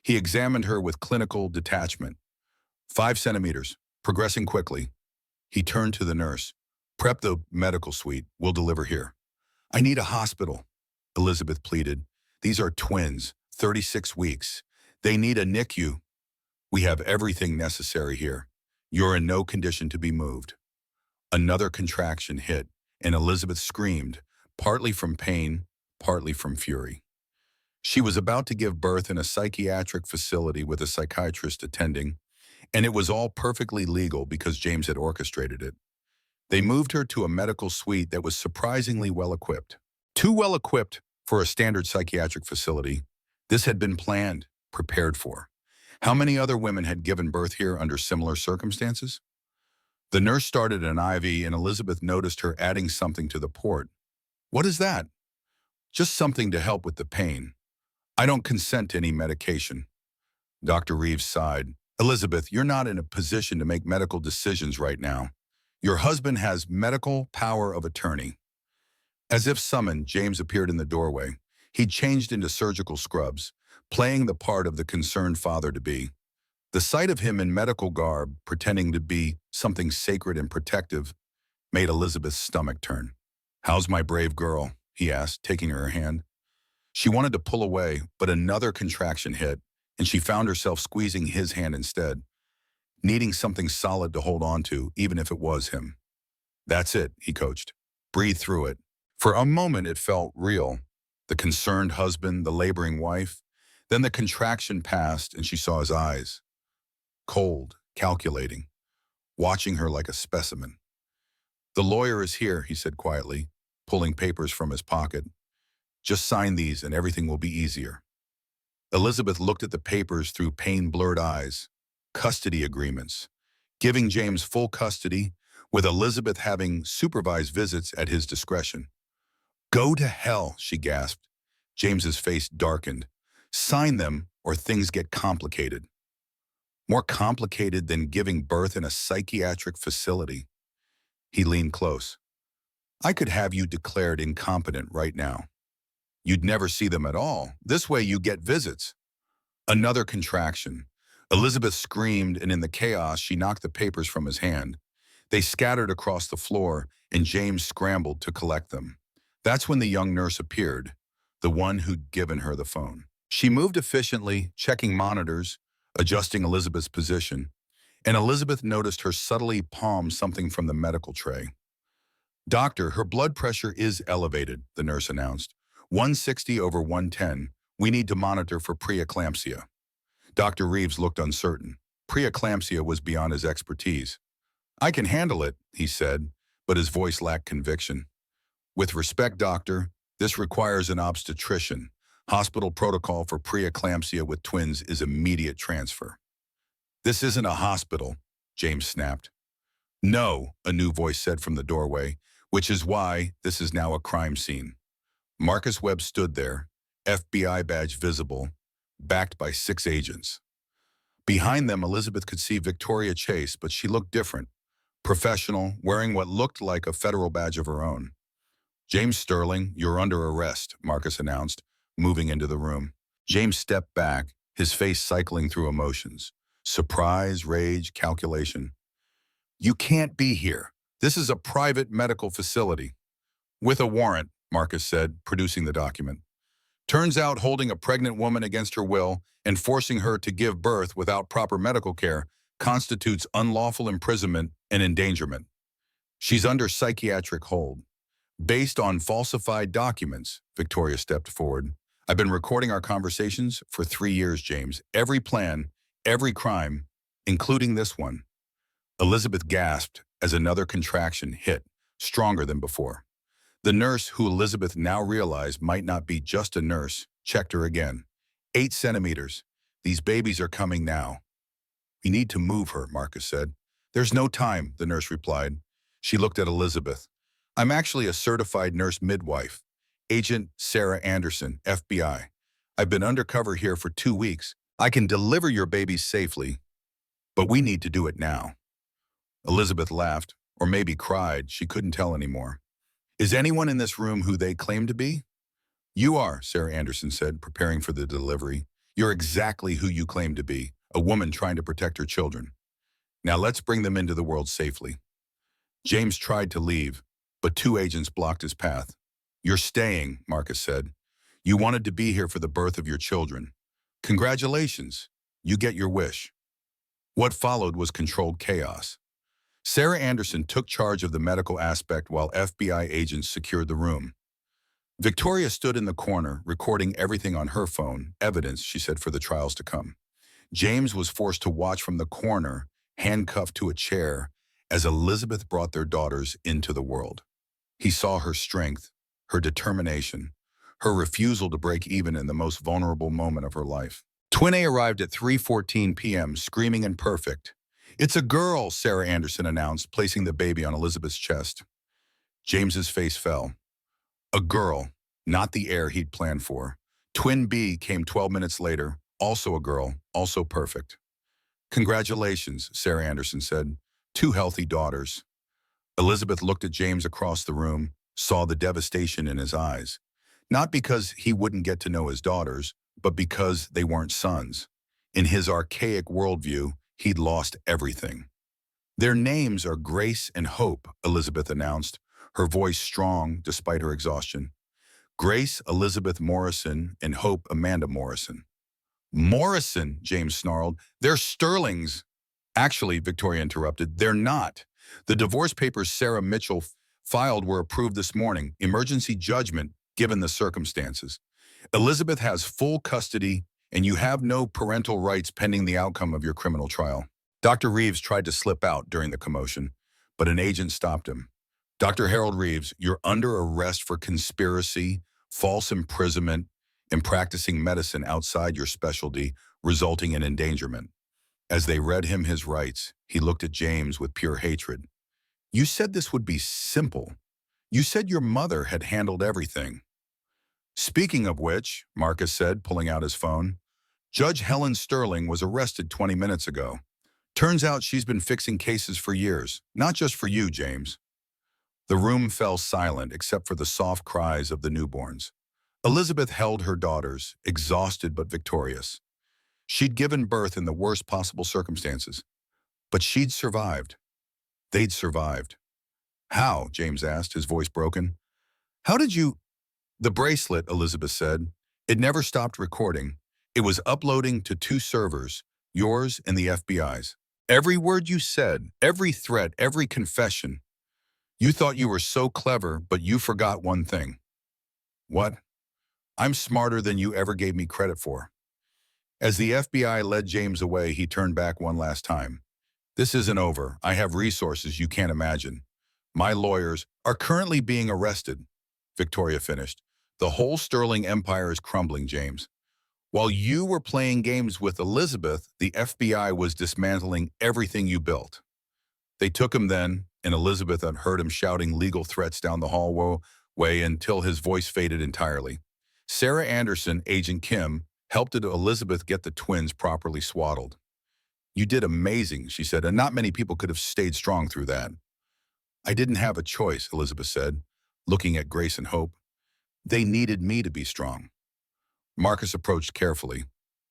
He examined her with clinical detachment. 5 centimeters, progressing quickly. He turned to the nurse. Prep the medical suite. We'll deliver here. I need a hospital, Elizabeth pleaded. These are twins, 36 weeks. They need a NICU. We have everything necessary here. You're in no condition to be moved. Another contraction hit, and Elizabeth screamed, partly from pain, partly from fury. She was about to give birth in a psychiatric facility with a psychiatrist attending, and it was all perfectly legal because James had orchestrated it. They moved her to a medical suite that was surprisingly well-equipped. Too well-equipped for a standard psychiatric facility. This had been planned, prepared for. How many other women had given birth here under similar circumstances? The nurse started an IV, and Elizabeth noticed her adding something to the port. What is that? Just something to help with the pain. I don't consent to any medication. Dr. Reeves sighed. Elizabeth, you're not in a position to make medical decisions right now. Your husband has medical power of attorney. As if summoned, James appeared in the doorway. He'd changed into surgical scrubs, playing the part of the concerned father-to-be. The sight of him in medical garb, pretending to be something sacred and protective, made Elizabeth's stomach turn. How's my brave girl? He asked, taking her hand. She wanted to pull away, but another contraction hit, and she found herself squeezing his hand instead, needing something solid to hold on to, even if it was him. That's it, he coached. Breathe through it. For a moment it felt real. The concerned husband, the laboring wife. Then the contraction passed and she saw his eyes. Cold, calculating, watching her like a specimen. The lawyer is here, he said quietly, pulling papers from his pocket. Just sign these and everything will be easier. Elizabeth looked at the papers through pain-blurred eyes. Custody agreements, giving James full custody, with Elizabeth having supervised visits at his discretion. Go to hell, she gasped. James's face darkened. Sign them or things get complicated. More complicated than giving birth in a psychiatric facility. He leaned close. I could have you declared incompetent right now. You'd never see them at all. This way you get visits. Another contraction. Elizabeth screamed, and in the chaos, she knocked the papers from his hand. They scattered across the floor, and James scrambled to collect them. That's when the young nurse appeared, the one who'd given her the phone. She moved efficiently, checking monitors, adjusting Elizabeth's position, and Elizabeth noticed her subtly palm something from the medical tray. Doctor, her blood pressure is elevated, the nurse announced. 160 over 110. We need to monitor for preeclampsia. Dr. Reeves looked uncertain. Preeclampsia was beyond his expertise. I can handle it, he said, but his voice lacked conviction. With respect, doctor, this requires an obstetrician. Hospital protocol for preeclampsia with twins is immediate transfer. This isn't a hospital, James snapped. No, a new voice said from the doorway, which is why this is now a crime scene. Marcus Webb stood there, FBI badge visible, backed by 6 agents. Behind them, Elizabeth could see Victoria Chase, but she looked different. Professional, wearing what looked like a federal badge of her own. James Sterling, you're under arrest, Marcus announced, moving into the room. James stepped back, his face cycling through emotions. Surprise, rage, calculation. You can't be here. This is a private medical facility. With a warrant, Marcus said, producing the document. Turns out holding a pregnant woman against her will and forcing her to give birth without proper medical care constitutes unlawful imprisonment and endangerment. She's under psychiatric hold. Based on falsified documents, Victoria stepped forward. I've been recording our conversations for 3 years, James. Every plan, every crime, including this one. Elizabeth gasped as another contraction hit, stronger than before. The nurse, who Elizabeth now realized might not be just a nurse, checked her again. 8 centimeters. These babies are coming now. We need to move her, Marcus said. There's no time, the nurse replied. She looked at Elizabeth. I'm actually a certified nurse midwife. Agent Sarah Anderson, FBI. I've been undercover here for 2 weeks. I can deliver your babies safely, but we need to do it now. Elizabeth laughed, or maybe cried. She couldn't tell anymore. Is anyone in this room who they claim to be? You are, Sarah Anderson said, preparing for the delivery. You're exactly who you claim to be, a woman trying to protect her children. Now let's bring them into the world safely. James tried to leave, but 2 agents blocked his path. You're staying, Marcus said. You wanted to be here for the birth of your children. Congratulations, you get your wish. What followed was controlled chaos. Sarah Anderson took charge of the medical aspect while FBI agents secured the room. Victoria stood in the corner, recording everything on her phone, evidence, she said, for the trials to come. James was forced to watch from the corner, handcuffed to a chair, as Elizabeth brought their daughters into the world. He saw her strength, her determination, her refusal to break even in the most vulnerable moment of her life. Twin A arrived at 3:14 p.m., screaming and perfect. It's a girl, Sarah Anderson announced, placing the baby on Elizabeth's chest. James's face fell. A girl, not the heir he'd planned for. Twin B came 12 minutes later, also a girl, also perfect. Congratulations, Sarah Anderson said. 2 healthy daughters. Elizabeth looked at James across the room, saw the devastation in his eyes. Not because he wouldn't get to know his daughters, but because they weren't sons. In his archaic worldview, he'd lost everything. Their names are Grace and Hope, Elizabeth announced, her voice strong despite her exhaustion. Grace Elizabeth Morrison and Hope Amanda Morrison. Morrison, James snarled. They're Sterlings. Actually, Victoria interrupted, they're not. The divorce papers Sarah Mitchell filed were approved this morning. Emergency judgment, given the circumstances. Elizabeth has full custody, and you have no parental rights pending the outcome of your criminal trial. Dr. Reeves tried to slip out during the commotion, but an agent stopped him. Dr. Harold Reeves, you're under arrest for conspiracy, false imprisonment, and practicing medicine outside your specialty, resulting in endangerment. As they read him his rights, he looked at James with pure hatred. You said this would be simple. You said your mother had handled everything. Speaking of which, Marcus said, pulling out his phone, Judge Helen Sterling was arrested 20 minutes ago. Turns out she's been fixing cases for years, not just for you, James. The room fell silent except for the soft cries of the newborns. Elizabeth held her daughters, exhausted but victorious. She'd given birth in the worst possible circumstances, but she'd survived. They'd survived. How? James asked, his voice broken. How did you— The bracelet, Elizabeth said. It never stopped recording. It was uploading to two servers, yours and the FBI's. Every word you said, every threat, every confession. You thought you were so clever, but you forgot one thing. What? I'm smarter than you ever gave me credit for. As the FBI led James away, he turned back one last time. This isn't over. I have resources you can't imagine. My lawyers are currently being arrested. Victoria finished. The whole Sterling empire is crumbling, James. While you were playing games with Elizabeth, the FBI was dismantling everything you built. They took him then, and Elizabeth had heard him shouting legal threats down the hallway until his voice faded entirely. Sarah Anderson, Agent Kim, helped Elizabeth get the twins properly swaddled. You did amazing, she said, and not many people could have stayed strong through that. I didn't have a choice, Elizabeth said, looking at Grace and Hope. They needed me to be strong. Marcus approached carefully.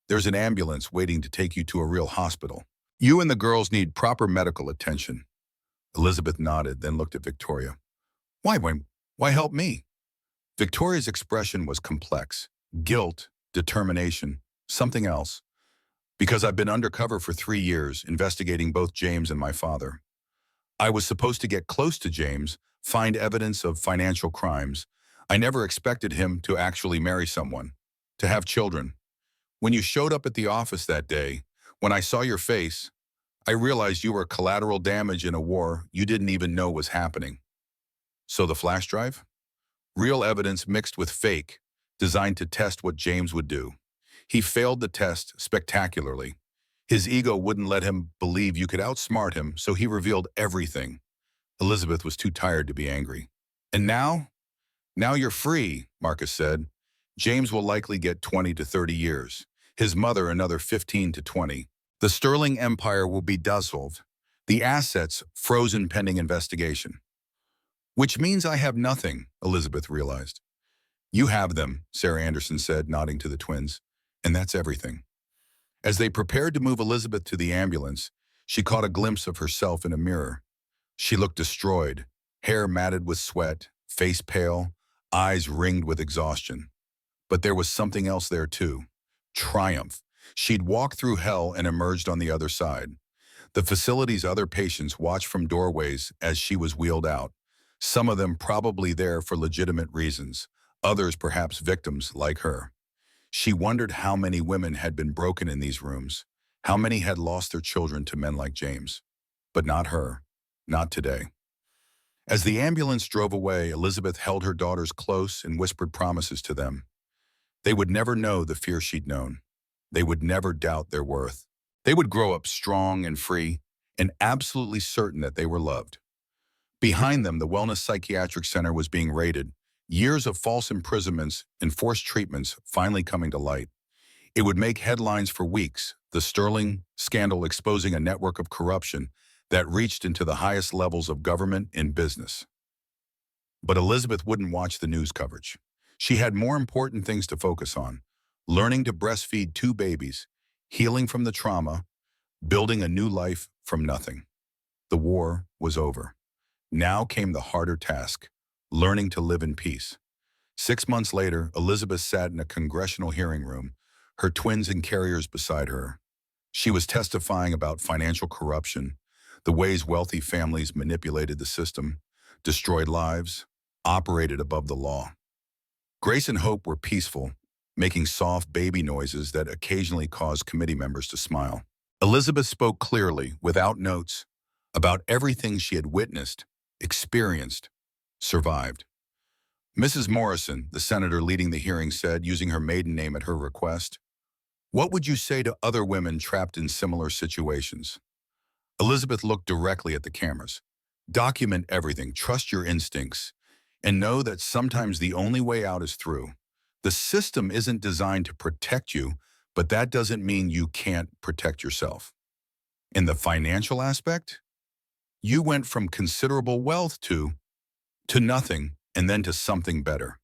There's an ambulance waiting to take you to a real hospital. You and the girls need proper medical attention. Elizabeth nodded, then looked at Victoria. Why help me? Victoria's expression was complex. Guilt, determination, something else. Because I've been undercover for 3 years, investigating both James and my father. I was supposed to get close to James, find evidence of financial crimes. I never expected him to actually marry someone, to have children. When you showed up at the office that day, when I saw your face, I realized you were collateral damage in a war you didn't even know was happening. So the flash drive? Real evidence mixed with fake, designed to test what James would do. He failed the test spectacularly. His ego wouldn't let him believe you could outsmart him, so he revealed everything. Elizabeth was too tired to be angry. And now? Now you're free, Marcus said. James will likely get 20 to 30 years. His mother another 15 to 20. The Sterling empire will be dissolved. The assets frozen pending investigation. Which means I have nothing, Elizabeth realized. You have them, Sarah Anderson said, nodding to the twins. And that's everything. As they prepared to move Elizabeth to the ambulance, she caught a glimpse of herself in a mirror. She looked destroyed, hair matted with sweat, face pale, eyes ringed with exhaustion. But there was something else there too. Triumph. She'd walked through hell and emerged on the other side. The facility's other patients watched from doorways as she was wheeled out, some of them probably there for legitimate reasons, others perhaps victims like her. She wondered how many women had been broken in these rooms, how many had lost their children to men like James. But not her, not today. As the ambulance drove away, Elizabeth held her daughters close and whispered promises to them. They would never know the fear she'd known. They would never doubt their worth. They would grow up strong and free and absolutely certain that they were loved. Behind them, the Wellness Psychiatric Center was being raided, years of false imprisonments and forced treatments finally coming to light. It would make headlines for weeks, the Sterling scandal exposing a network of corruption that reached into the highest levels of government and business. But Elizabeth wouldn't watch the news coverage. She had more important things to focus on: learning to breastfeed 2 babies, healing from the trauma, building a new life from nothing. The war was over. Now came the harder task: learning to live in peace. 6 months later, Elizabeth sat in a congressional hearing room, her twins and carriers beside her. She was testifying about financial corruption, the ways wealthy families manipulated the system, destroyed lives, operated above the law. Grace and Hope were peaceful, making soft baby noises that occasionally caused committee members to smile. Elizabeth spoke clearly, without notes, about everything she had witnessed, experienced, survived. Mrs. Morrison, the senator leading the hearing, said, using her maiden name at her request, "What would you say to other women trapped in similar situations?" Elizabeth looked directly at the cameras. Document everything, trust your instincts, and know that sometimes the only way out is through. The system isn't designed to protect you, but that doesn't mean you can't protect yourself. In the financial aspect, you went from considerable wealth to nothing and then to something better.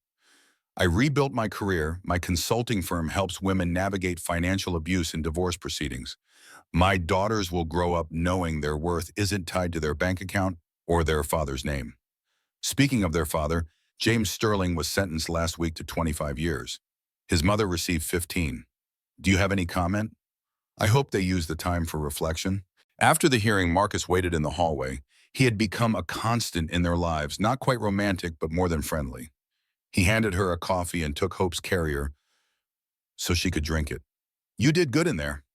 I rebuilt my career. My consulting firm helps women navigate financial abuse in divorce proceedings. My daughters will grow up knowing their worth isn't tied to their bank account or their father's name. Speaking of their father, James Sterling was sentenced last week to 25 years. His mother received 15. Do you have any comment? I hope they use the time for reflection. After the hearing, Marcus waited in the hallway. He had become a constant in their lives, not quite romantic, but more than friendly. He handed her a coffee and took Hope's carrier so she could drink it. You did good in there.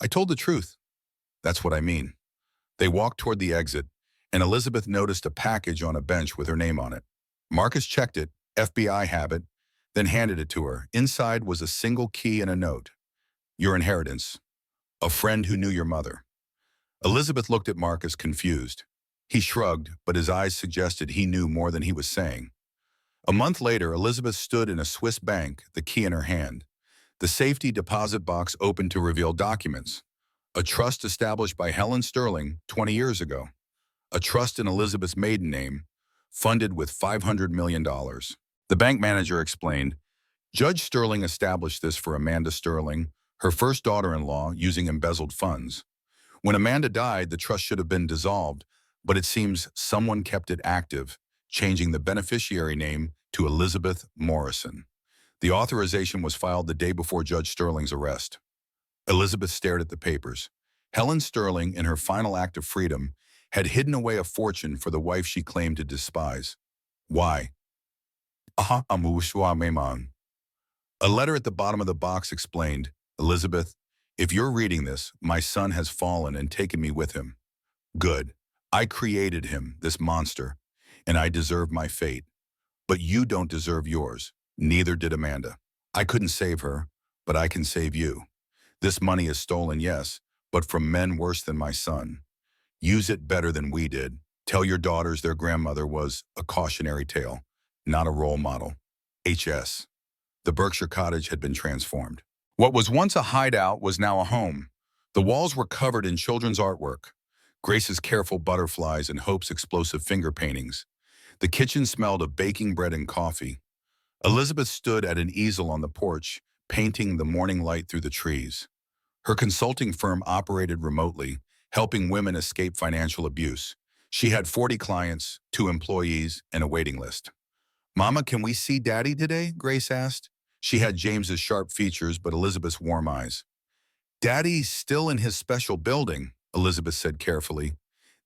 I told the truth. That's what I mean. They walked toward the exit, and Elizabeth noticed a package on a bench with her name on it. Marcus checked it, FBI habit, then handed it to her. Inside was a single key and a note. Your inheritance. A friend who knew your mother. Elizabeth looked at Marcus confused. He shrugged, but his eyes suggested he knew more than he was saying. A month later, Elizabeth stood in a Swiss bank, the key in her hand. The safety deposit box opened to reveal documents. A trust established by Helen Sterling 20 years ago. A trust in Elizabeth's maiden name, funded with $500 million. The bank manager explained, Judge Sterling established this for Amanda Sterling, her first daughter-in-law, using embezzled funds. When Amanda died, the trust should have been dissolved, but it seems someone kept it active, changing the beneficiary name to Elizabeth Morrison. The authorization was filed the day before Judge Sterling's arrest. Elizabeth stared at the papers. Helen Sterling, in her final act of freedom, had hidden away a fortune for the wife she claimed to despise. Why? A letter at the bottom of the box explained, Elizabeth, if you're reading this, my son has fallen and taken me with him. Good. I created him, this monster, and I deserve my fate. But you don't deserve yours. Neither did Amanda. I couldn't save her, but I can save you. This money is stolen, yes, but from men worse than my son. Use it better than we did. Tell your daughters their grandmother was a cautionary tale, not a role model. HS. The Berkshire cottage had been transformed. What was once a hideout was now a home. The walls were covered in children's artwork, Grace's careful butterflies and Hope's explosive finger paintings. The kitchen smelled of baking bread and coffee. Elizabeth stood at an easel on the porch, painting the morning light through the trees. Her consulting firm operated remotely, helping women escape financial abuse. She had 40 clients, 2 employees, and a waiting list. Mama, can we see Daddy today? Grace asked. She had James's sharp features, but Elizabeth's warm eyes. Daddy's still in his special building, Elizabeth said carefully.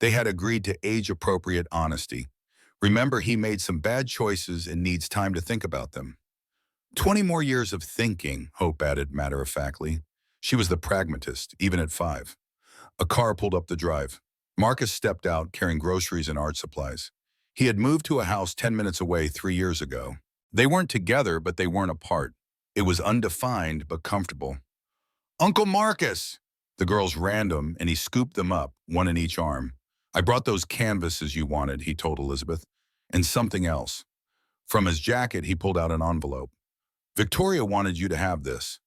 They had agreed to age-appropriate honesty. Remember, he made some bad choices and needs time to think about them. 20 more years of thinking, Hope added matter-of-factly. She was the pragmatist, even at 5. A car pulled up the drive. Marcus stepped out, carrying groceries and art supplies. He had moved to a house 10 minutes away 3 years ago. They weren't together, but they weren't apart. It was undefined, but comfortable. Uncle Marcus! The girls ran to him, and he scooped them up, one in each arm. I brought those canvases you wanted, he told Elizabeth, and something else. From his jacket, he pulled out an envelope. Victoria wanted you to have this.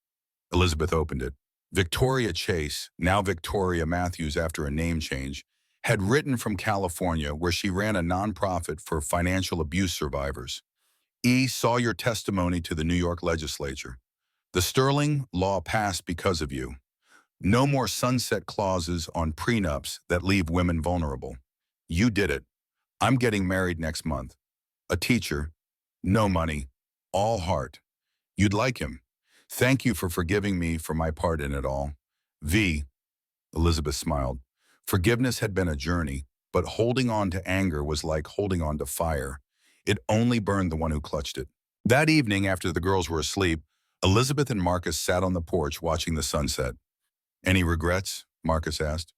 Elizabeth opened it. Victoria Chase, now Victoria Matthews after a name change, had written from California where she ran a nonprofit for financial abuse survivors. Saw your testimony to the New York legislature. The Sterling law passed because of you. No more sunset clauses on prenups that leave women vulnerable. You did it. I'm getting married next month. A teacher. No money. All heart. You'd like him. Thank you for forgiving me for my part in it all. V. Elizabeth smiled. Forgiveness had been a journey, but holding on to anger was like holding on to fire. It only burned the one who clutched it. That evening, after the girls were asleep, Elizabeth and Marcus sat on the porch watching the sunset. Any regrets? Marcus asked.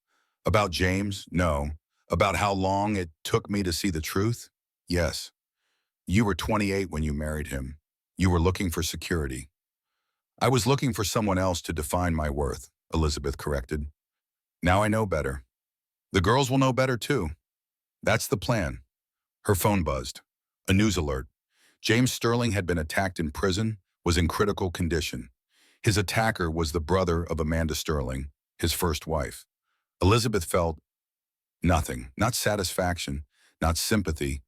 About James? No. About how long it took me to see the truth? Yes. You were 28 when you married him. You were looking for security. I was looking for someone else to define my worth, Elizabeth corrected. Now I know better. The girls will know better too. That's the plan. Her phone buzzed. A news alert. James Sterling had been attacked in prison, was in critical condition. His attacker was the brother of Amanda Sterling, his first wife. Elizabeth felt nothing, not satisfaction, not sympathy.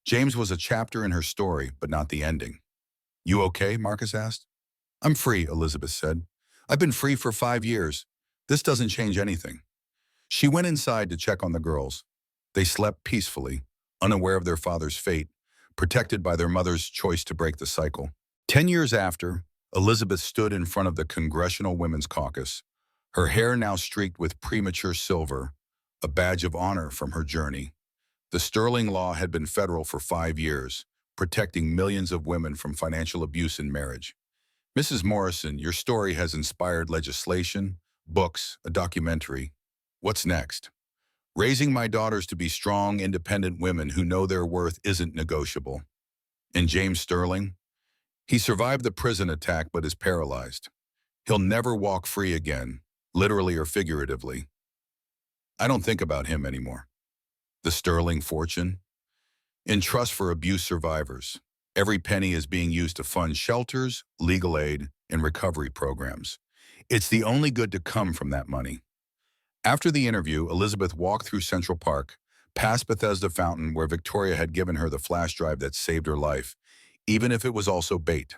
James was a chapter in her story, but not the ending. "You okay?" Marcus asked. "I'm free," Elizabeth said. "I've been free for 5 years. This doesn't change anything." She went inside to check on the girls. They slept peacefully, unaware of their father's fate, protected by their mother's choice to break the cycle. 10 years after, Elizabeth stood in front of the Congressional Women's Caucus, her hair now streaked with premature silver, a badge of honor from her journey. The Sterling Law had been federal for 5 years, protecting millions of women from financial abuse in marriage. "Mrs. Morrison, your story has inspired legislation, books, a documentary. What's next?" "Raising my daughters to be strong, independent women who know their worth isn't negotiable." And James Sterling? He survived the prison attack but is paralyzed. He'll never walk free again, literally or figuratively. I don't think about him anymore. The Sterling fortune? In trust for abuse survivors. Every penny is being used to fund shelters, legal aid, and recovery programs. It's the only good to come from that money. After the interview, Elizabeth walked through Central Park, past Bethesda Fountain where Victoria had given her the flash drive that saved her life, even if it was also bait.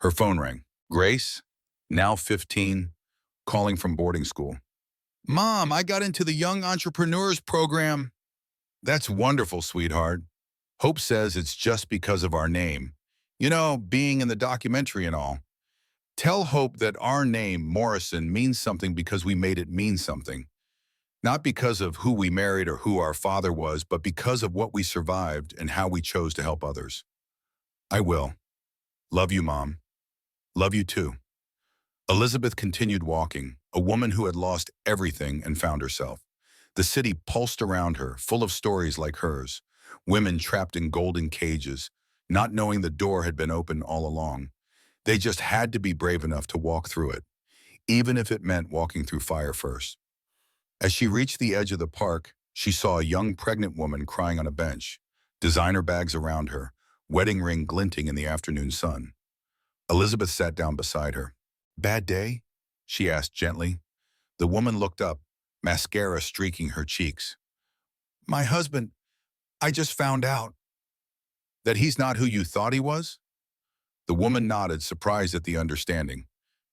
Her phone rang. Grace, now 15, calling from boarding school. "Mom, I got into the Young Entrepreneurs Program." "That's wonderful, sweetheart. Hope says it's just because of our name. You know, being in the documentary and all. Tell Hope that our name, Morrison, means something because we made it mean something. Not because of who we married or who our father was, but because of what we survived and how we chose to help others." "I will. Love you, Mom. Love you too." Elizabeth continued walking, a woman who had lost everything and found herself. The city pulsed around her, full of stories like hers. Women trapped in golden cages, not knowing the door had been open all along. They just had to be brave enough to walk through it, even if it meant walking through fire first. As she reached the edge of the park, she saw a young pregnant woman crying on a bench, designer bags around her, wedding ring glinting in the afternoon sun. Elizabeth sat down beside her. "Bad day?" she asked gently. The woman looked up, mascara streaking her cheeks. "My husband, I just found out." "That he's not who you thought he was?" The woman nodded, surprised at the understanding.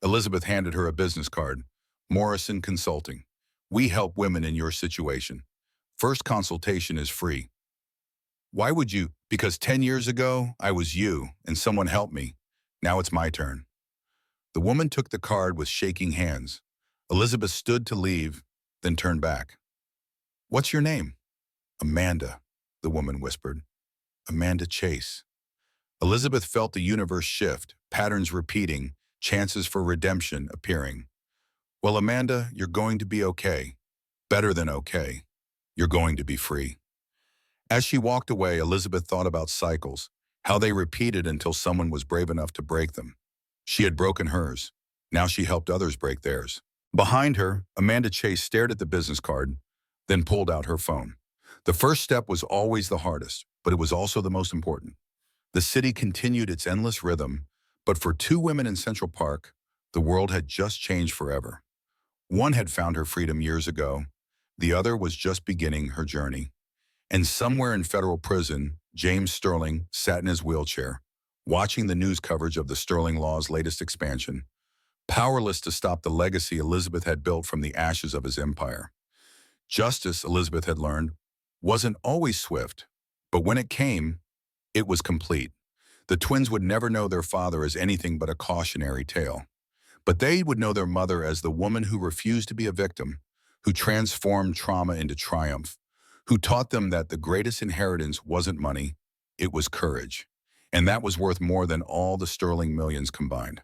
Elizabeth handed her a business card. "Morrison Consulting. We help women in your situation. First consultation is free." "Why would you?" "Because 10 years ago, I was you, and someone helped me. Now it's my turn." The woman took the card with shaking hands. Elizabeth stood to leave, then turned back. "What's your name?" "Amanda," the woman whispered. "Amanda Chase." Elizabeth felt the universe shift, patterns repeating, chances for redemption appearing. "Well, Amanda, you're going to be okay. Better than okay. You're going to be free." As she walked away, Elizabeth thought about cycles, how they repeated until someone was brave enough to break them. She had broken hers. Now she helped others break theirs. Behind her, Amanda Chase stared at the business card, then pulled out her phone. The first step was always the hardest, but it was also the most important. The city continued its endless rhythm, but for two women in Central Park, the world had just changed forever. One had found her freedom years ago. The other was just beginning her journey. And somewhere in federal prison, James Sterling sat in his wheelchair, watching the news coverage of the Sterling Law's latest expansion, powerless to stop the legacy Elizabeth had built from the ashes of his empire. Justice, Elizabeth had learned, wasn't always swift, but when it came, it was complete. The twins would never know their father as anything but a cautionary tale. But they would know their mother as the woman who refused to be a victim, who transformed trauma into triumph, who taught them that the greatest inheritance wasn't money, it was courage. And that was worth more than all the Sterling millions combined.